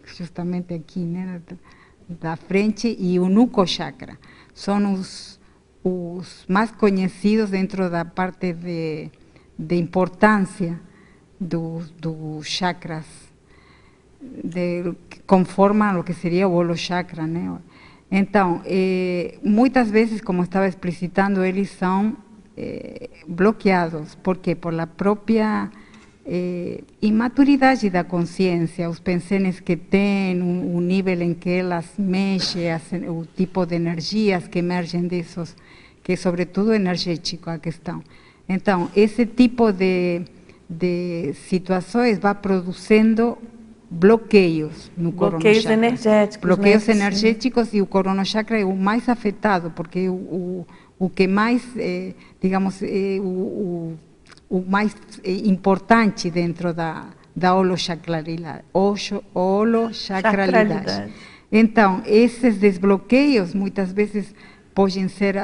justamente aqui, né? Da frente, e o nucochakra. São os mais conhecidos dentro da parte de importância dos chakras, que conformam o que seria o holochakra, né? Então, muitas vezes, como estava explicitando, eles são bloqueados. ¿Por quê? Por a própria imaturidade da consciência, os pensenes que têm, o nível em que elas mexem, o tipo de energias que emergem desses, que é sobretudo energético a questão. Então, esse tipo de situações vai produzindo bloqueios no coronochakra. Energéticos. Bloqueios energéticos, e o coronochakra é o mais afetado, porque o que mais, digamos, o mais importante dentro da holochacralidade. Então, esses desbloqueios muitas vezes podem ser,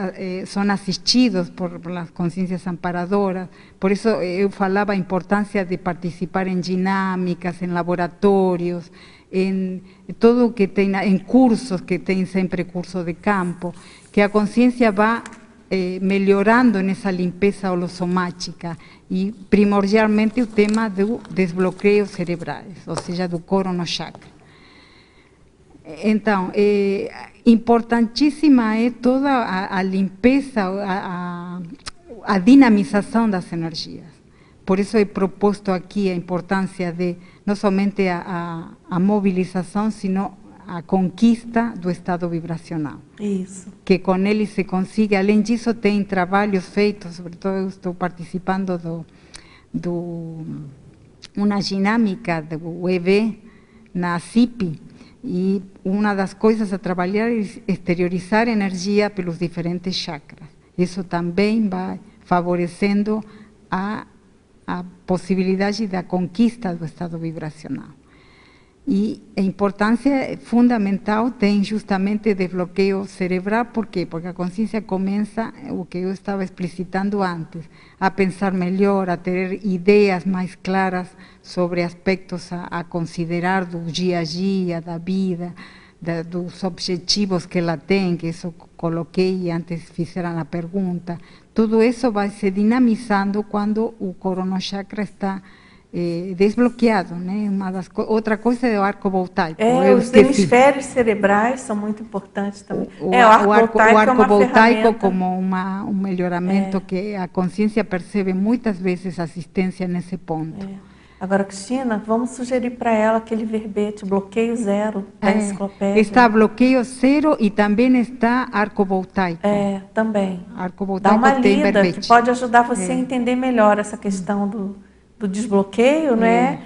são assistidos por as consciências amparadoras. Por isso eu falava a importância de participar em dinâmicas, em laboratórios, em tudo que tem, em cursos que tem sempre curso de campo, que a consciência vá melhorando nessa limpeza holossomática, e primordialmente o tema do desbloqueios cerebrais, ou seja, do coronochakra. Então, importantíssima é toda a limpeza, a dinamização das energias. Por isso é proposto aqui a importância de não somente a mobilização, sino a conquista do estado vibracional. Isso. Que com ele se consiga. Além disso, tem trabalhos feitos, sobretudo eu estou participando uma dinâmica do EV na CIP, e uma das coisas a trabalhar é exteriorizar energia pelos diferentes chakras. Isso também vai favorecendo a possibilidade da conquista do estado vibracional. E a importância fundamental tem justamente desbloqueio cerebral. Por quê? Porque a consciência começa, o que eu estava explicitando antes, a pensar melhor, a ter ideias mais claras sobre aspectos a considerar do dia a dia, da vida, dos objetivos que ela tem, que isso coloquei antes fizeram a pergunta. Tudo isso vai se dinamizando quando o coronochakra está desbloqueado, né? Outra coisa é o arco voltaico. Os hemisférios cerebrais são muito importantes também. O arco voltaico como um melhoramento, É. que a consciência percebe muitas vezes assistência nesse ponto. Agora, Cristina, vamos sugerir para ela aquele verbete, bloqueio zero, da enciclopédia. Está bloqueio zero e também está arco voltaico. Também. Arco Dá voltaico uma tem lida, verbete. que pode ajudar você a entender melhor essa questão do desbloqueio, né?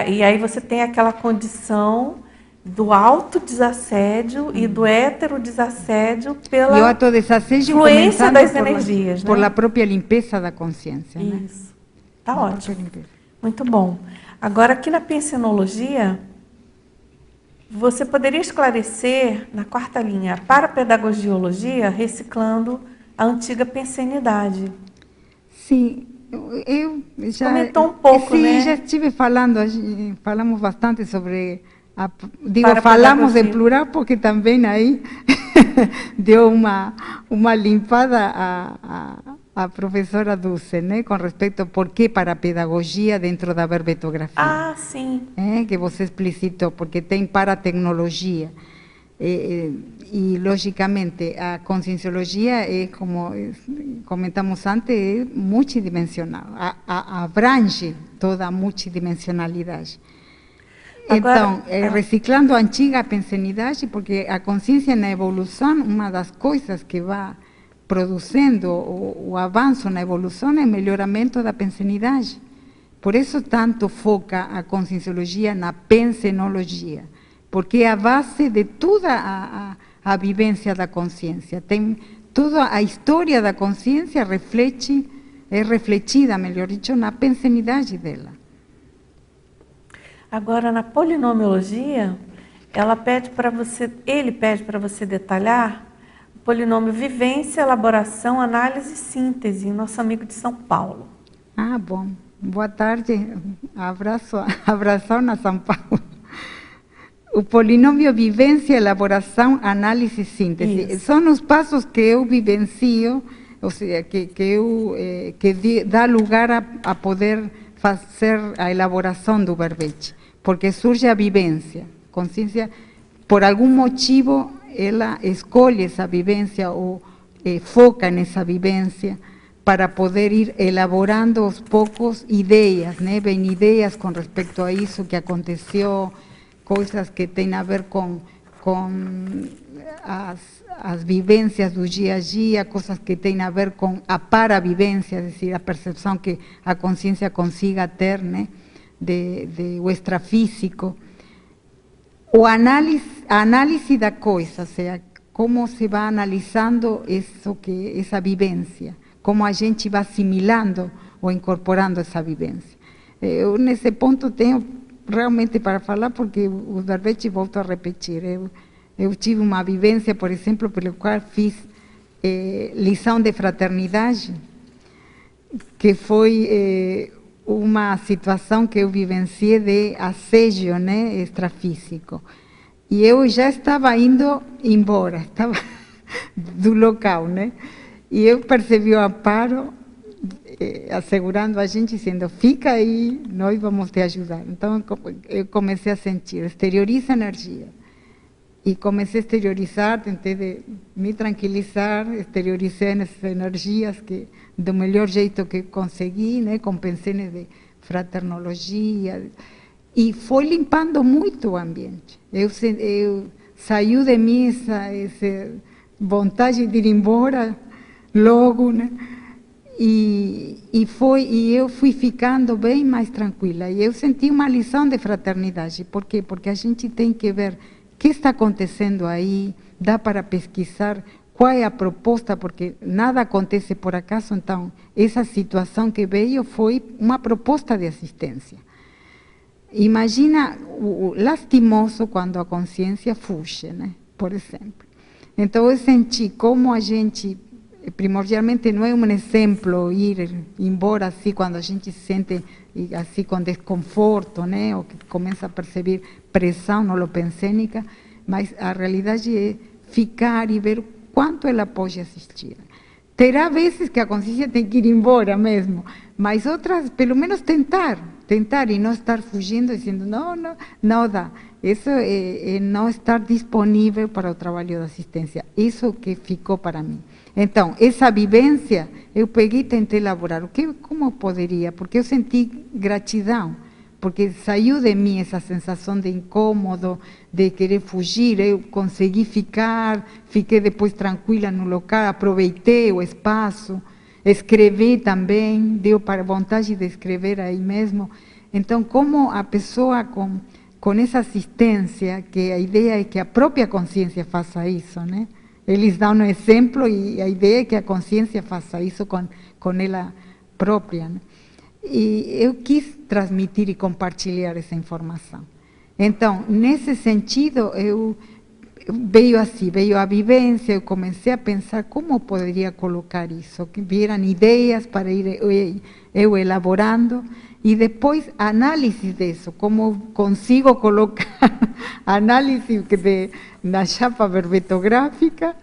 E aí você tem aquela condição do autodesassédio e do heterodesassédio pela E o autodesassédio influência começando das por energias, por né? a própria limpeza da consciência. Né? Isso. Tá A ótimo. própria limpeza. Muito bom. Agora, aqui na pensenologia, você poderia esclarecer, na quarta linha, a parapedagogiologia, reciclando a antiga pensenidade. Sim, eu já... Comentou um pouco, sim, né? já estive falando, falamos bastante sobre... Digo, Parapedagogia. falamos em plural porque também aí deu uma limpada a professora Dulce, né, com respeito a por que parapedagogia dentro da verbetografia. Ah, sim. Que você explicitou, porque tem paratecnologia. E, logicamente, a conscienciologia é, como comentamos antes, é multidimensional, abrange toda a multidimensionalidade. Agora, então, reciclando a antiga pensenidade, porque a consciência na evolução, uma das coisas que vai produzindo o avanço na evolução é o melhoramento da pensenidade. Por isso tanto foca a conscienciologia na pensenologia, porque é a base de toda a vivência da consciência. Tem toda a história da consciência é refletida, melhor dito, na pensenidade dela. Agora, na polinomiologia, ele pede para você detalhar o polinômio vivência, elaboração, análise e síntese, nosso amigo de São Paulo. Ah, bom. Boa tarde. Abração na São Paulo. O polinômio vivência, elaboração, análise e síntese. Isso. São os passos que eu vivencio, ou seja, que dá lugar a poder fazer a elaboração do verbete. Porque surge a vivência. Consciência, por algum motivo, ela escolhe essa vivência ou foca nessa vivência para poder ir elaborando aos poucos ideias, né? Vem ideias com respeito a isso que aconteceu, coisas que têm a ver com as vivências do dia a dia, coisas que têm a ver com a paravivência, é decir, a percepção que a consciência consiga ter, né? O extrafísico. A análise da coisa, ou seja, como se vai analisando essa vivência, como a gente vai assimilando ou incorporando essa vivência. Eu, nesse ponto, tenho realmente para falar, porque o verbete volto a repetir. Eu tive uma vivência, por exemplo, pelo qual fiz lição de fraternidade, que foi uma situação que eu vivenciei de assédio, né, extrafísico. E eu já estava indo embora, estava do local, né? E eu percebi o Amparo assegurando a gente, dizendo, fica aí, nós vamos te ajudar. Então, eu comecei a sentir, exterioriza energia. E comecei a exteriorizar, tentei me tranquilizar, exteriorizei essas energias que, do melhor jeito que consegui, né, com pensenes de fraternologia, e foi limpando muito o ambiente. Eu saiu de mim essa vontade de ir embora logo, né? E eu fui ficando bem mais tranquila. E eu senti uma lição de fraternidade. Por quê? Porque a gente tem que ver o que está acontecendo aí, dá para pesquisar qual é a proposta, porque nada acontece por acaso. Então, essa situação que veio foi uma proposta de assistência. Imagina o lastimoso quando a consciência fuge, né? Por exemplo. Então, eu senti como a gente, primordialmente, não é um exemplo ir embora assim, quando a gente se sente assim com desconforto, né? Ou que começa a perceber pressão holopensênica, mas a realidade é ficar e ver quanto ela pode assistir. Terá vezes que a consciência tem que ir embora mesmo, mas outras, pelo menos tentar e não estar fugindo, dizendo, não dá. Isso é não estar disponível para o trabalho da assistência. Isso que ficou para mim. Então, essa vivência, eu peguei e tentei elaborar. Como eu poderia? Porque eu senti gratidão, porque saiu de mim essa sensação de incômodo, de querer fugir. Eu consegui fiquei depois tranquila no local, aproveitei o espaço, escrevi também, deu para vontade de escrever aí mesmo. Então, como a pessoa com essa assistência, que a ideia é que a própria consciência faça isso, né? Eles dão um exemplo e a ideia é que a consciência faça isso com ela própria, né? E eu quis transmitir e compartilhar essa informação. Então, nesse sentido, veio a vivência, eu comecei a pensar como poderia colocar isso, que vieram ideias para ir eu elaborando, e depois análise disso, como consigo colocar análise na chapa verbetográfica,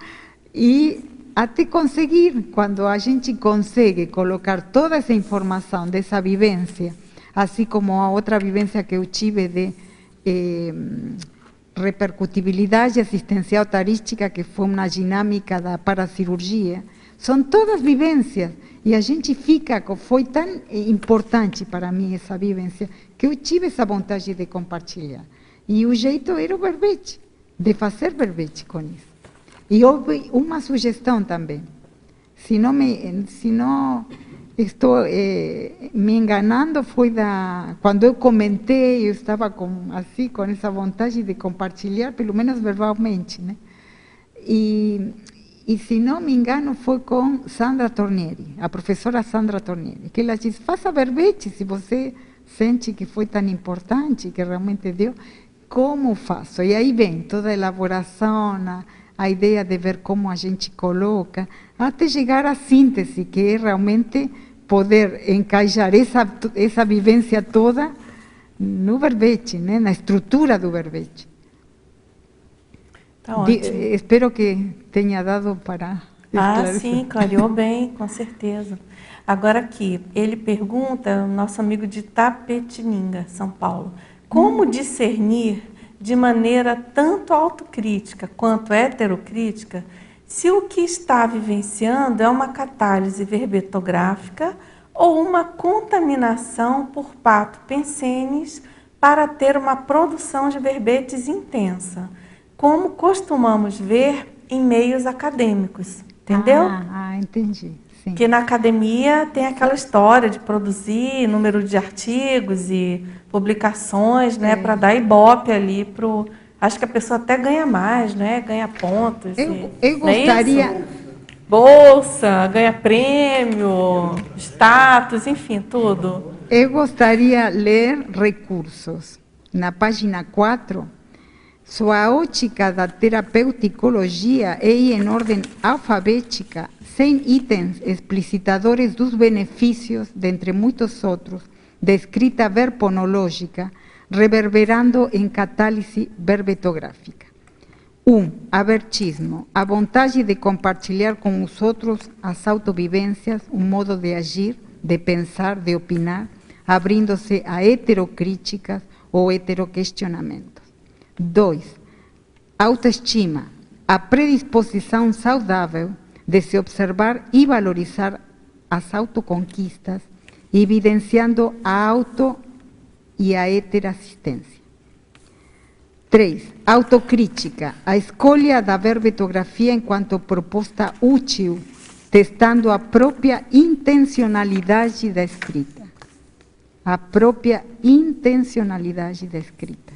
e até conseguir, quando a gente consegue colocar toda essa informação dessa vivência, assim como a outra vivência que eu tive repercutibilidade assistencial tarística, que foi uma dinâmica da paracirurgia, são todas vivências, e a gente fica, foi tão importante para mim essa vivência, que eu tive essa vontade de compartilhar. E o jeito era o verbete, de fazer verbete com isso. E houve uma sugestão também, se não estou me enganando, foi quando eu comentei, eu estava com essa vontade de compartilhar, pelo menos verbalmente, né? E se não me engano, foi com Sandra Tornieri, a professora Sandra Tornieri, que ela disse, faça verbete, se você sente que foi tão importante, que realmente deu, como faço? E aí vem toda a elaboração, a ideia de ver como a gente coloca, até chegar à síntese, que é realmente poder encaixar essa vivência toda no verbete, né? Na estrutura do verbete. Tá ótimo. Espero que tenha dado para esclarecer. Sim, clareou bem, com certeza. Agora aqui, ele pergunta, o nosso amigo de Tapetininga, São Paulo, como discernir de maneira tanto autocrítica quanto heterocrítica se o que está vivenciando é uma catálise verbetográfica ou uma contaminação por pato pensenes para ter uma produção de verbetes intensa, como costumamos ver em meios acadêmicos, entendeu? Entendi. Sim. Que na academia tem aquela história de produzir número de artigos e publicações, né, para dar ibope ali pro. Acho que a pessoa até ganha mais, né? Ganha pontos. Eu gostaria. É bolsa, ganha prêmio, status, enfim, tudo. Eu gostaria de ler recursos. Na página 4, sua ótica da terapeuticologia é em ordem alfabética, sem itens explicitadores dos benefícios, dentre muitos outros, da escrita verponológica, reverberando em catálise verbetográfica. 1. Avertismo, a vontade de compartilhar com os outros as autovivências, um modo de agir, de pensar, de opinar, abrindo-se a heterocríticas ou heteroquestionamentos. 2. Autoestima, a predisposição saudável de se observar e valorizar as autoconquistas, evidenciando a auto e a heterassistência. 3. Autocrítica, a escolha da verbetografia enquanto proposta útil, testando a própria intencionalidade da escrita. A própria intencionalidade da escrita.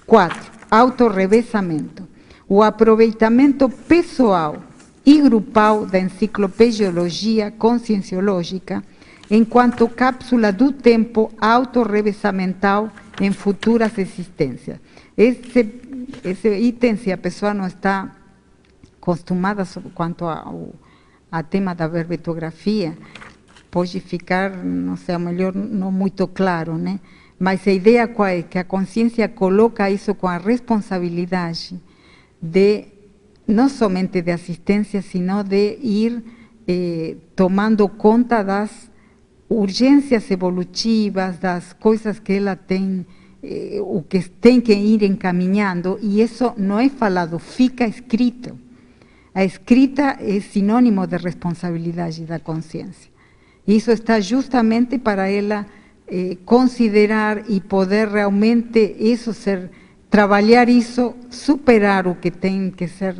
4. Autorrevezamento, o aproveitamento pessoal e grupal da enciclopediologia conscienciológica enquanto cápsula do tempo autorrevezamental em futuras existências. Esse item, se a pessoa não está acostumada quanto a tema da verbetografia, pode ficar, não sei, melhor não muito claro, né? Mas a ideia qual é? Que a consciência coloca isso com a responsabilidade de, não somente de assistência, sino de ir tomando conta das urgências evolutivas, das coisas que ela tem, o que tem que ir encaminhando, e isso não é falado, fica escrito. A escrita é sinônimo de responsabilidade da consciência. Isso está justamente para ela considerar e poder realmente isso ser, trabalhar isso, superar o que tem que ser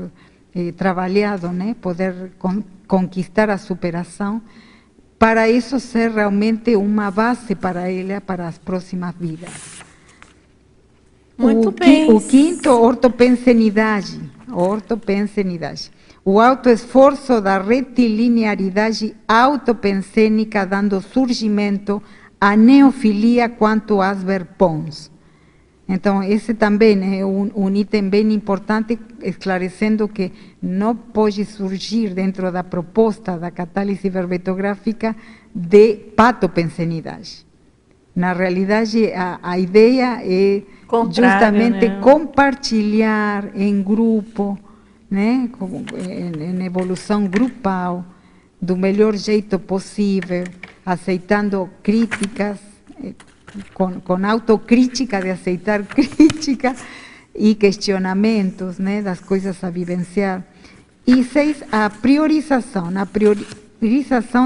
trabalhado, né? Poder conquistar a superação, para isso ser realmente uma base para ela, para as próximas vidas. Muito bem. O quinto, ortopensenidade. O autoesforço da retilinearidade autopensênica, dando surgimento à neofilia quanto às verpons. Então, esse também é um item bem importante, esclarecendo que não pode surgir dentro da proposta da catálise verbetográfica de patopensenidade. Na realidade, a ideia é justamente, né, compartilhar em grupo, né, em evolução grupal, do melhor jeito possível, aceitando críticas, com autocrítica, de aceitar crítica, e questionamentos, né, das coisas a vivenciar. E 6, a priorização,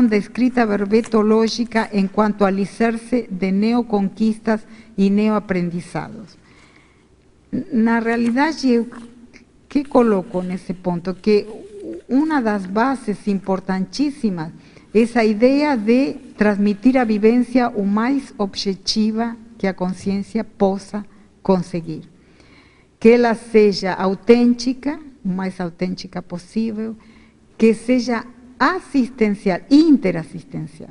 da escrita verbetológica enquanto alicerce de neoconquistas e neoaprendizados. Na realidade, eu que coloco nesse ponto? Que uma das bases importantíssimas é a ideia de transmitir a vivência o mais objetiva que a consciência possa conseguir. Que ela seja autêntica, o mais autêntica possível, que seja assistencial, interassistencial.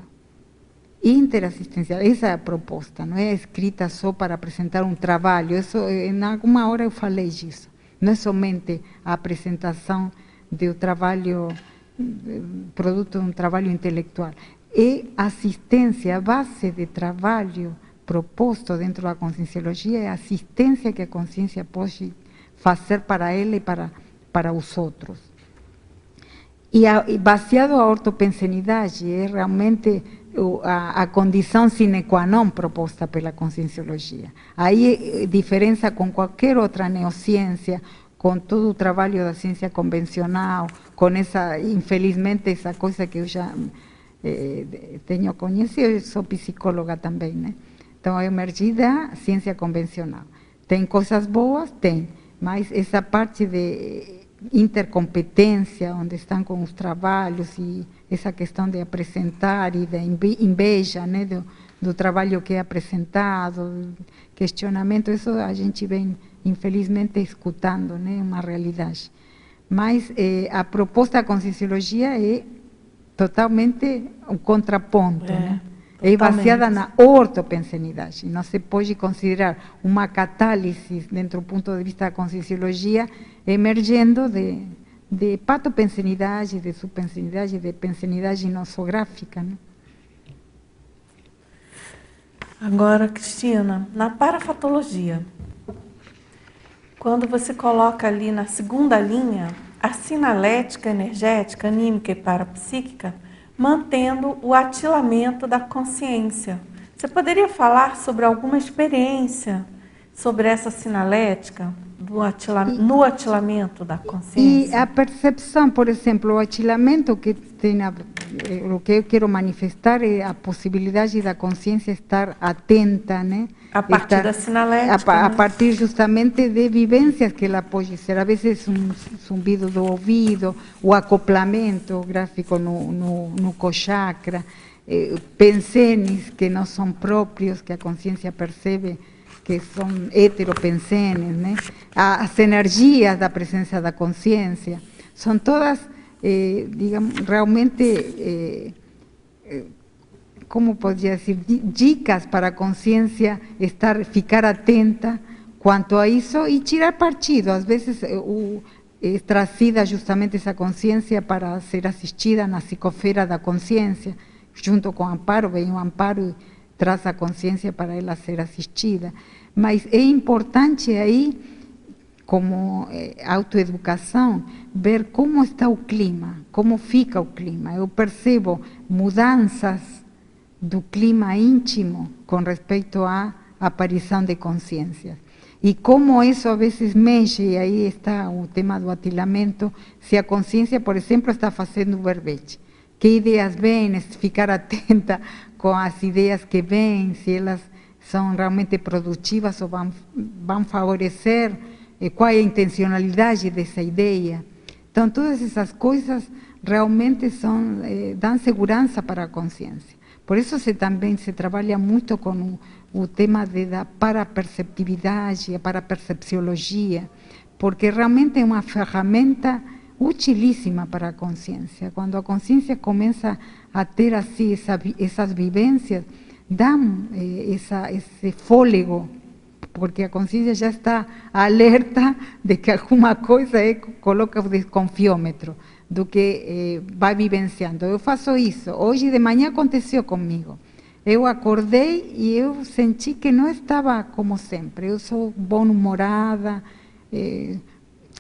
Interassistencial, essa é a proposta, não é escrita só para apresentar um trabalho, isso, em alguma hora eu falei disso, não é somente a apresentação do trabalho, produto de um trabalho intelectual, é assistência, a base de trabalho proposto dentro da conscienciologia é a assistência que a consciência pode fazer para ela e para os outros. E baseado a ortopensenidade, é realmente a condição sine qua non proposta pela conscienciologia. Aí diferença com qualquer outra neociência, com todo o trabalho da ciência convencional, com essa, infelizmente, essa coisa que eu já tenho conhecido, eu sou psicóloga também, né? Então, eu emergi da ciência convencional. Tem coisas boas? Tem, mas essa parte de intercompetência, onde estão com os trabalhos e essa questão de apresentar e da inveja, né, do trabalho que é apresentado, questionamento, isso a gente vem, infelizmente, escutando, né, uma realidade. Mas a proposta da conscienciologia é totalmente um contraponto, né? É baseada na ortopensenidade. Não se pode considerar uma catálise, dentro do ponto de vista da conscienciologia, emergendo de patopensenidade, de subpensenidade, de pensenidade nosográfica, né? Agora, Cristina, na parafatologia, quando você coloca ali na segunda linha a sinalética, energética, anímica e parapsíquica, mantendo o atilamento da consciência. Você poderia falar sobre alguma experiência sobre essa sinalética, no atilamento da consciência? E a percepção, por exemplo, o atilamento que tem, o que eu quero manifestar é a possibilidade da consciência estar atenta, né? A partir da sinalética. A partir justamente de vivências que ela pode ser, às vezes um zumbido do ouvido, o acoplamento gráfico no cochakra, pensenes que não são próprios, que a consciência percebe que são heteropensenes, né? As energias da presença da consciência, são todas, digamos, realmente, como poderia dizer, dicas para a consciência ficar atenta quanto a isso e tirar partido. Às vezes é trazida justamente essa consciência para ser assistida na psicosfera da consciência, junto com o amparo, vem o amparo e traz a consciência para ela ser assistida. Mas é importante aí, como autoeducação, ver como está o clima, como fica o clima. Eu percebo mudanças do clima íntimo com respeito à aparição de consciência. E como isso às vezes mexe, e aí está o tema do atilamento, se a consciência, por exemplo, está fazendo verbete. Que ideias vêm, ficar atenta com as ideias que vêm, se elas são realmente produtivas ou vão favorecer, qual é a intencionalidade dessa ideia. Então, todas essas coisas realmente dão segurança para a consciência. Por isso também se trabalha muito com o tema da paraperceptividade, a parapercepciologia, porque realmente é uma ferramenta utilíssima para a consciência. Quando a consciência começa a ter assim essas vivências, dão esse fôlego, porque a consciência já está alerta de que alguma coisa coloca o desconfiômetro do que vai vivenciando. Eu faço isso, hoje de manhã aconteceu comigo. Eu acordei e eu senti que não estava como sempre. Eu sou bom-humorada,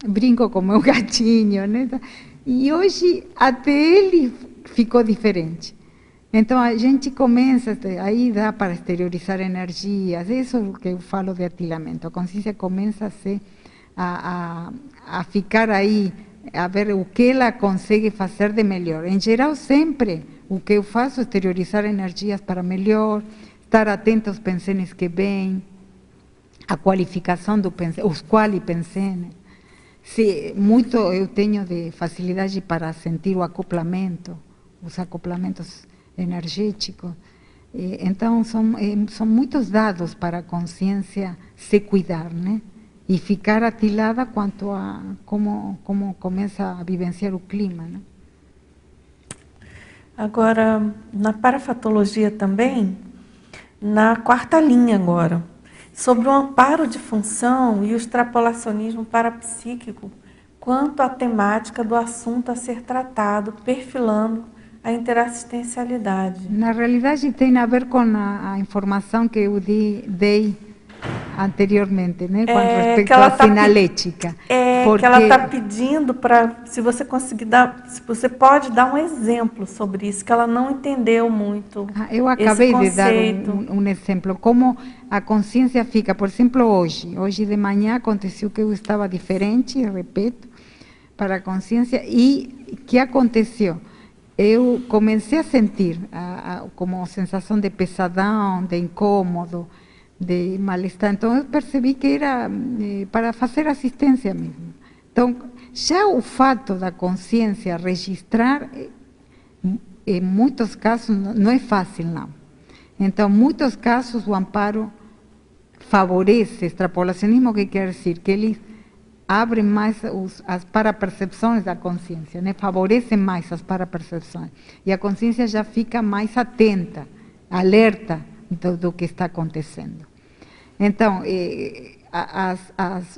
brinco com meu gatinho, né? E hoje até ele ficou diferente. Então a gente começa, aí dá para exteriorizar energias, isso é o que eu falo de atilamento. A consciência começa a se a ficar aí, a ver o que ela consegue fazer de melhor. Em geral, sempre o que eu faço é exteriorizar energias para melhor, estar atento aos pensenes que vêm, a qualificação do pensene, os quali pensenes. Se, muito eu tenho de facilidade para sentir o acoplamento, os acoplamentos energéticos. Então, são muitos dados para a consciência se cuidar, né? E ficar atilada quanto a como começa a vivenciar o clima, né? Agora, na parafatologia também, na quarta linha agora, sobre o amparo de função e o extrapolacionismo parapsíquico quanto à temática do assunto a ser tratado, perfilando a interassistencialidade. Na realidade, tem a ver com a informação que eu dei anteriormente, né? Com respeito à sinalética. Porque ela está pedindo para, se você conseguir dar, se você pode dar um exemplo sobre isso, que ela não entendeu muito. Eu acabei de dar um exemplo, como a consciência fica, por exemplo, hoje de manhã aconteceu que eu estava diferente, repito, para a consciência, e o que aconteceu? Eu comecei a sentir como sensação de pesadão, de incômodo, de mal-estar. Então, eu percebi que era para fazer assistência mesmo. Então, já o fato da consciência registrar, em muitos casos, não é fácil, não. Então, em muitos casos, o amparo favorece extrapolacionismo, que quer dizer que ele abre mais as parapercepções da consciência, né? Favorece mais as parapercepções. E a consciência já fica mais atenta, alerta do que está acontecendo. Então,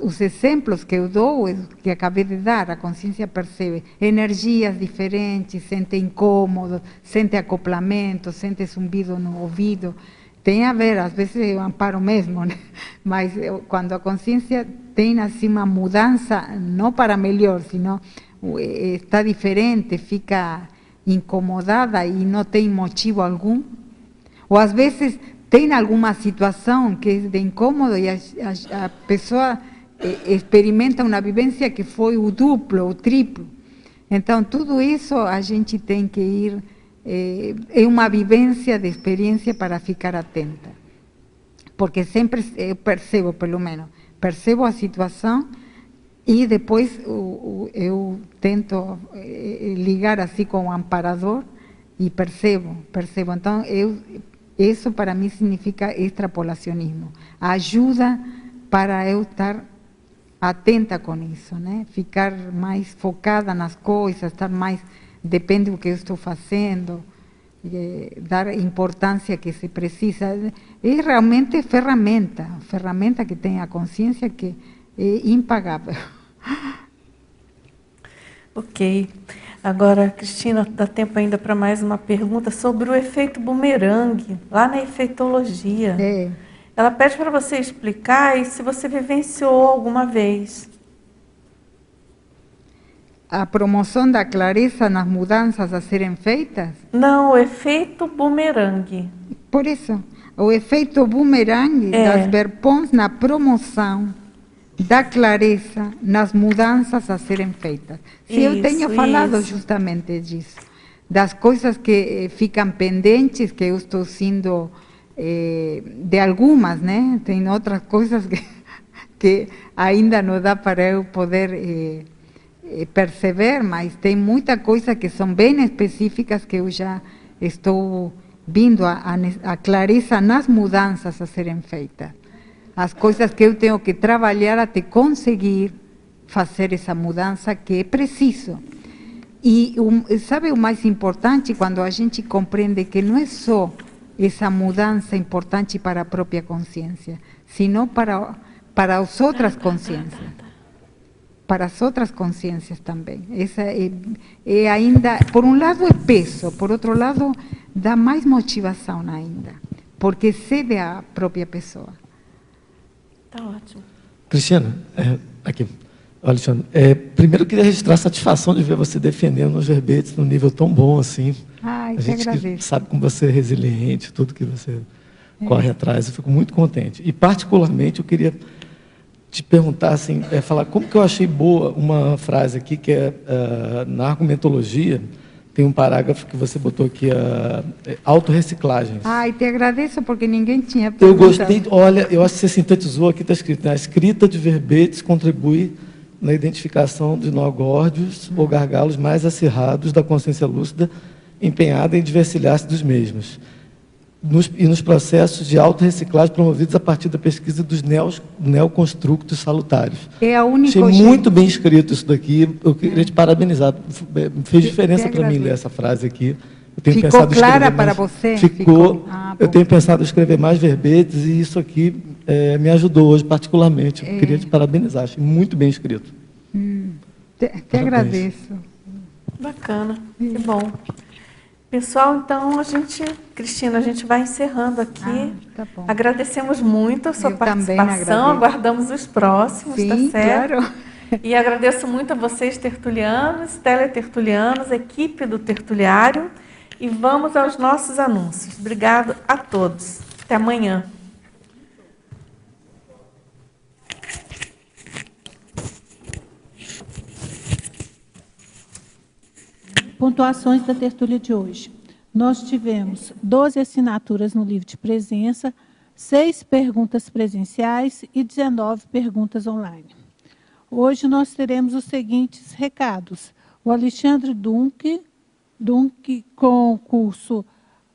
os exemplos que eu dou, que acabei de dar, a consciência percebe energias diferentes, sente incômodo, sente acoplamento, sente zumbido no ouvido. Tem a ver, às vezes eu amparo mesmo, né? Mas quando a consciência tem assim uma mudança, não para melhor, senão está diferente, fica incomodada e não tem motivo algum, ou às vezes tem alguma situação que é de incômodo e a pessoa experimenta uma vivência que foi o duplo, o triplo. Então, tudo isso a gente tem que ir, é uma vivência de experiência para ficar atenta. Porque sempre eu percebo, pelo menos, percebo a situação e depois eu tento ligar assim com o amparador e percebo. Então, isso para mim significa extrapolacionismo. Ajuda para eu estar atenta com isso, né? Ficar mais focada nas coisas, estar mais, depende do que eu estou fazendo, dar importância que se precisa. É realmente ferramenta que tem a consciência que é impagável. Ok. Agora, Cristina, dá tempo ainda para mais uma pergunta sobre o efeito bumerangue, lá na efeitologia. Ela pede para você explicar e se você vivenciou alguma vez. A promoção da clareza nas mudanças a serem feitas? Não, o efeito bumerangue. Por isso, o efeito bumerangue das verpons na promoção da clareza nas mudanças a serem feitas. Se eu tenho falado justamente disso, das coisas que ficam pendentes, que eu estou sendo de algumas, né? Tem outras coisas que ainda não dá para eu poder perceber, mas tem muita coisa que são bem específicas que eu já estou vindo a clareza nas mudanças a serem feitas. As coisas que eu tenho que trabalhar até conseguir fazer essa mudança que é preciso. E sabe o mais importante, quando a gente compreende que não é só essa mudança importante para a própria consciência, sino para as outras consciências. Para as outras consciências também. Essa é ainda, por um lado é peso, por outro lado dá mais motivação ainda, porque excede a própria pessoa. Tá ótimo. Cristina, aqui, Alexandre, primeiro eu queria registrar a satisfação de ver você defendendo os verbetes num nível tão bom assim. Ai, a gente agradeço. que sabe como você é resiliente, tudo que você corre atrás, eu fico muito contente. E particularmente eu queria te perguntar, assim, falar como que eu achei boa uma frase aqui, que é, na argumentologia, tem um parágrafo que você botou aqui, autorreciclagens. Ai, te agradeço, porque ninguém tinha Eu perguntado. gostei, olha, eu acho que você sintetizou, aqui está escrito, né? A escrita de verbetes contribui na identificação de nó-górdios ou gargalos mais acirrados da consciência lúcida, empenhada em desvencilhar-se dos mesmos. E nos processos de autorreciclagem promovidos a partir da pesquisa dos neoconstructos salutares. É a única Achei muito bem escrito isso daqui, eu queria te parabenizar. Fez diferença para mim ler essa frase aqui. Eu tenho Ficou pensado em escrever clara mais, para você? Ficou. Eu bom. tenho pensado em escrever mais verbetes e isso aqui me ajudou hoje particularmente. Eu queria te parabenizar, achei muito bem escrito. Te agradeço. Bacana, que bom. Pessoal, então, Cristina, a gente vai encerrando aqui. Tá bom. Agradecemos muito a sua Eu também participação, agradeço. aguardamos os próximos, Sim, tá certo? claro. E agradeço muito a vocês, tertulianos, teletertulianos, equipe do Tertuliário, e vamos aos nossos anúncios. Obrigado a todos. Até amanhã. Pontuações da tertúlia de hoje. Nós tivemos 12 assinaturas no livro de presença, 6 perguntas presenciais e 19 perguntas online. Hoje nós teremos os seguintes recados. O Alexandre Dunque com o curso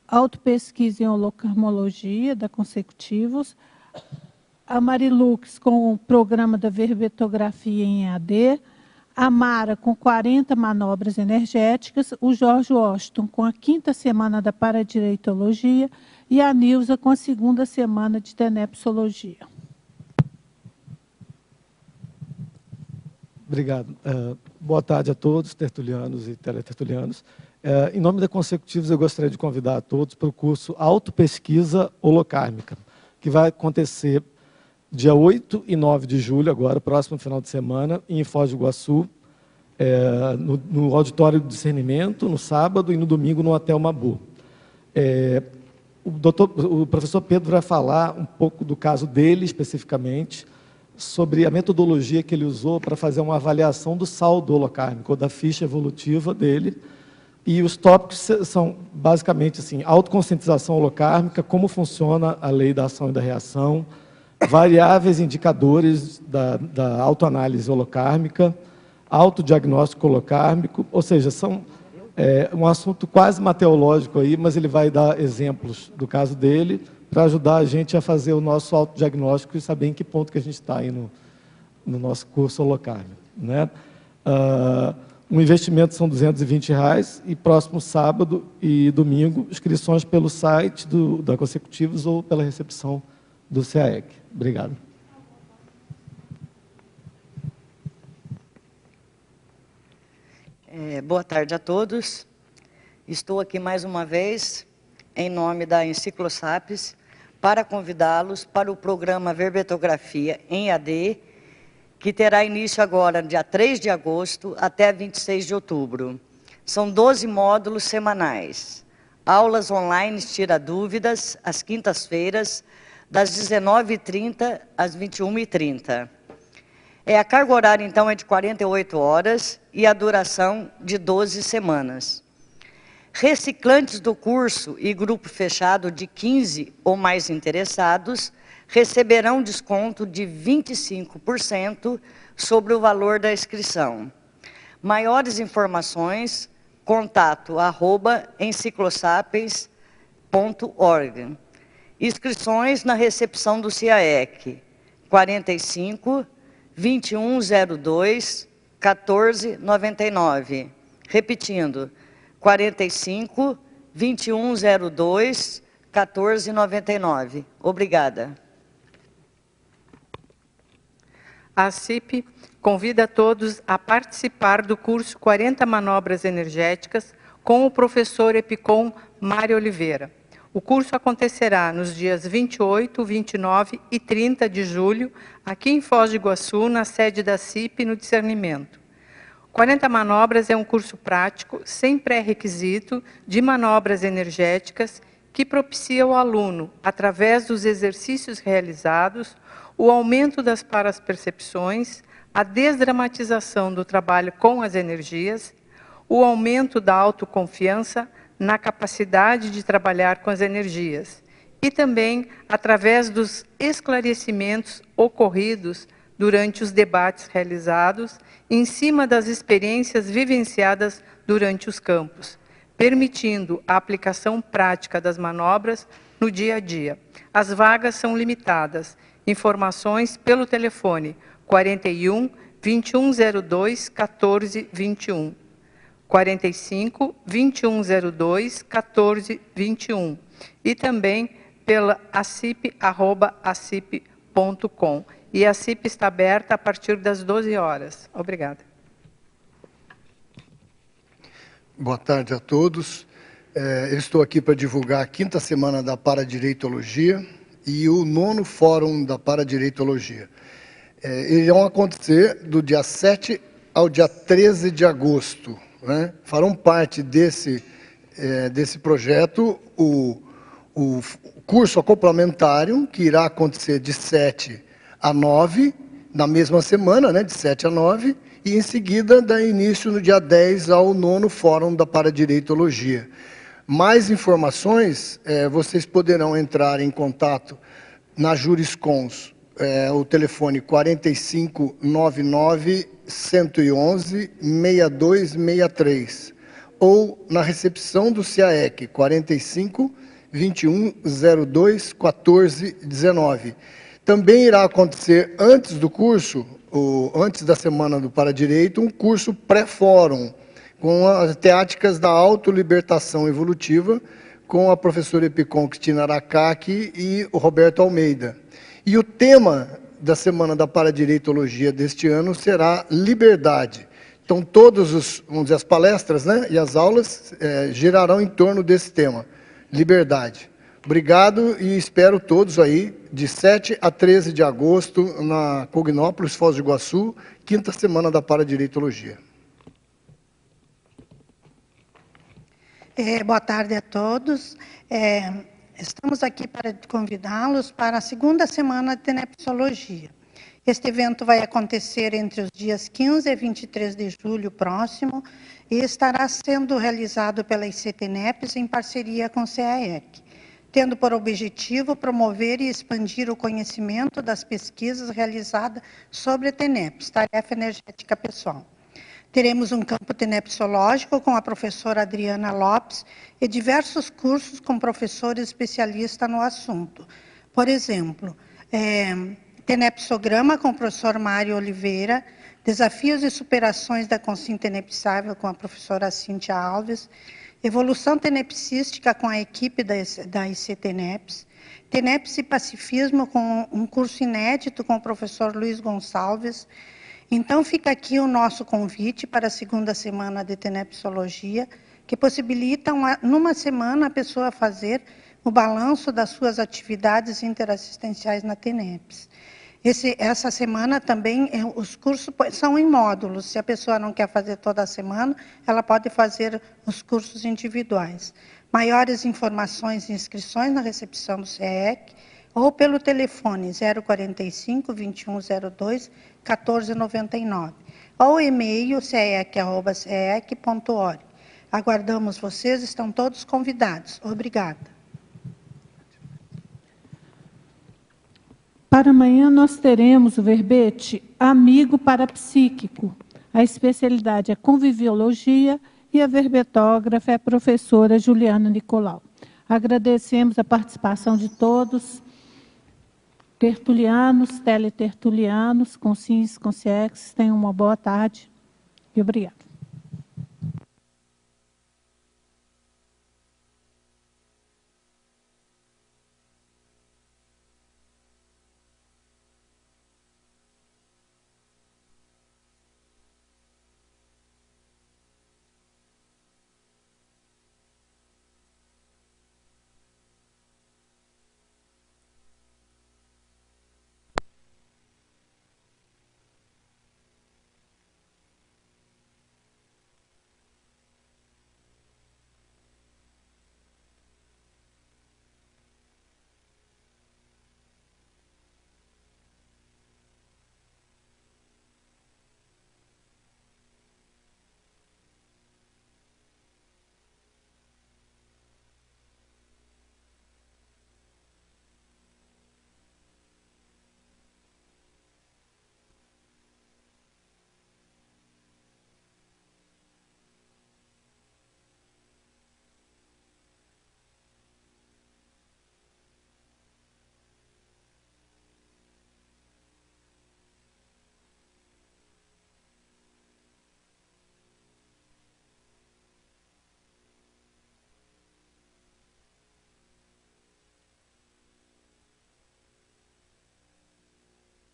Autopesquisa em Holocarmologia, da Consecutivos. A Marilux com o programa da verbetografia em EAD. A Mara com 40 manobras energéticas, o Jorge Washington com a 5ª semana da paradireitologia e a Nilza com a 2ª semana de tenepsologia. Obrigado. Boa tarde a todos, tertulianos e teletertulianos. Em nome da Consecutivos, eu gostaria de convidar a todos para o curso Autopesquisa Holocármica, que vai acontecer dia 8 e 9 de julho, agora, próximo final de semana, em Foz do Iguaçu, no Auditório do Discernimento, no sábado, e no domingo no Hotel Mabu. O professor Pedro vai falar um pouco do caso dele, especificamente, sobre a metodologia que ele usou para fazer uma avaliação do saldo holocármico, ou da ficha evolutiva dele. E os tópicos são, basicamente, assim, autoconscientização holocármica, como funciona a lei da ação e da reação, variáveis indicadores da autoanálise holocármica, autodiagnóstico holocármico, ou seja, são um assunto quase mateológico aí, mas ele vai dar exemplos do caso dele para ajudar a gente a fazer o nosso autodiagnóstico e saber em que ponto que a gente está aí no nosso curso holocármico, né? O investimento são R$220 e próximo sábado e domingo, inscrições pelo site da Consecutivos ou pela recepção do CAEC. Obrigado. Boa tarde a todos. Estou aqui mais uma vez, em nome da Enciclosapis, para convidá-los para o programa Verbetografia em AD, que terá início agora, dia 3 de agosto, até 26 de outubro. São 12 módulos semanais. Aulas online tira dúvidas, às quintas-feiras, das 19h30 às 21h30. A carga horária, então, é de 48 horas e a duração de 12 semanas. Reciclantes do curso e grupo fechado de 15 ou mais interessados receberão desconto de 25% sobre o valor da inscrição. Maiores informações, contato@enciclosapiens.org. Inscrições na recepção do CAEC, 45 2102 1499. Repetindo, 45 2102 1499. Obrigada. A CIP convida todos a participar do curso 40 Manobras Energéticas com o professor Epicom Mário Oliveira. O curso acontecerá nos dias 28, 29 e 30 de julho, aqui em Foz do Iguaçu, na sede da CIP, no Discernimento. 40 Manobras é um curso prático, sem pré-requisito, de manobras energéticas, que propicia ao aluno, através dos exercícios realizados, o aumento das parapercepções, a desdramatização do trabalho com as energias, o aumento da autoconfiança na capacidade de trabalhar com as energias e também através dos esclarecimentos ocorridos durante os debates realizados em cima das experiências vivenciadas durante os campos, permitindo a aplicação prática das manobras no dia a dia. As vagas são limitadas. Informações pelo telefone 41 2102 1421. 45 2102 1421 e também pela acip@acip.com. E a CIP está aberta a partir das 12 horas. Obrigada. Boa tarde a todos. Eu estou aqui para divulgar a 5ª semana da Paradireitologia e o 9º Fórum da Paradireitologia. Irão acontecer do dia 7 ao dia 13 de agosto. Né? Farão parte desse projeto o curso acoplamentário, que irá acontecer de 7 a 9, na mesma semana, né? De 7 a 9, e em seguida dá início no dia 10 ao 9º Fórum da Paradireitologia. Mais informações, vocês poderão entrar em contato na Juriscons, o telefone 4599 111 6263, ou na recepção do CAEC, 45 2102 1419. Também irá acontecer antes do curso, antes da semana do Paradireito, um curso pré-fórum, com as teáticas da autolibertação evolutiva, com a professora Epicom Cristina Aracaki e o Roberto Almeida. E o tema da Semana da Paradireitologia deste ano será liberdade. Então, vamos dizer, as palestras, né, e as aulas girarão em torno desse tema, liberdade. Obrigado e espero todos aí, de 7 a 13 de agosto, na Cognópolis, Foz do Iguaçu, 5ª Semana da Paradireitologia. Boa tarde a todos. Estamos aqui para convidá-los para a 2ª Semana de Tenepsologia. Este evento vai acontecer entre os dias 15 e 23 de julho próximo e estará sendo realizado pela ICTeneps em parceria com o CAEC, tendo por objetivo promover e expandir o conhecimento das pesquisas realizadas sobre a TENEPS, tarefa energética pessoal. Teremos um campo tenepsológico com a professora Adriana Lopes e diversos cursos com professores especialistas no assunto. Por exemplo, Tenepsograma com o professor Mário Oliveira, Desafios e Superações da Consciência Tenepsável com a professora Cíntia Alves, Evolução Tenepsística com a equipe da ICTeneps, Teneps e Pacifismo com um curso inédito com o professor Luiz Gonçalves. Então, fica aqui o nosso convite para a 2ª Semana de Tenepsologia, que possibilita, numa semana, a pessoa fazer o balanço das suas atividades interassistenciais na TENEPS. Essa semana também, os cursos são em módulos. Se a pessoa não quer fazer toda a semana, ela pode fazer os cursos individuais. Maiores informações e inscrições na recepção do CAEC ou pelo telefone 045 2102 1499 ou e-mail caec@caec.org. Aguardamos vocês, estão todos convidados. Obrigada. Para amanhã nós teremos o verbete Amigo Parapsíquico. A especialidade é Conviviologia e a verbetógrafa é a professora Juliana Nicolau. Agradecemos a participação de todos, tertulianos, teletertulianos, consciências, consciex. Tenham uma boa tarde e obrigada.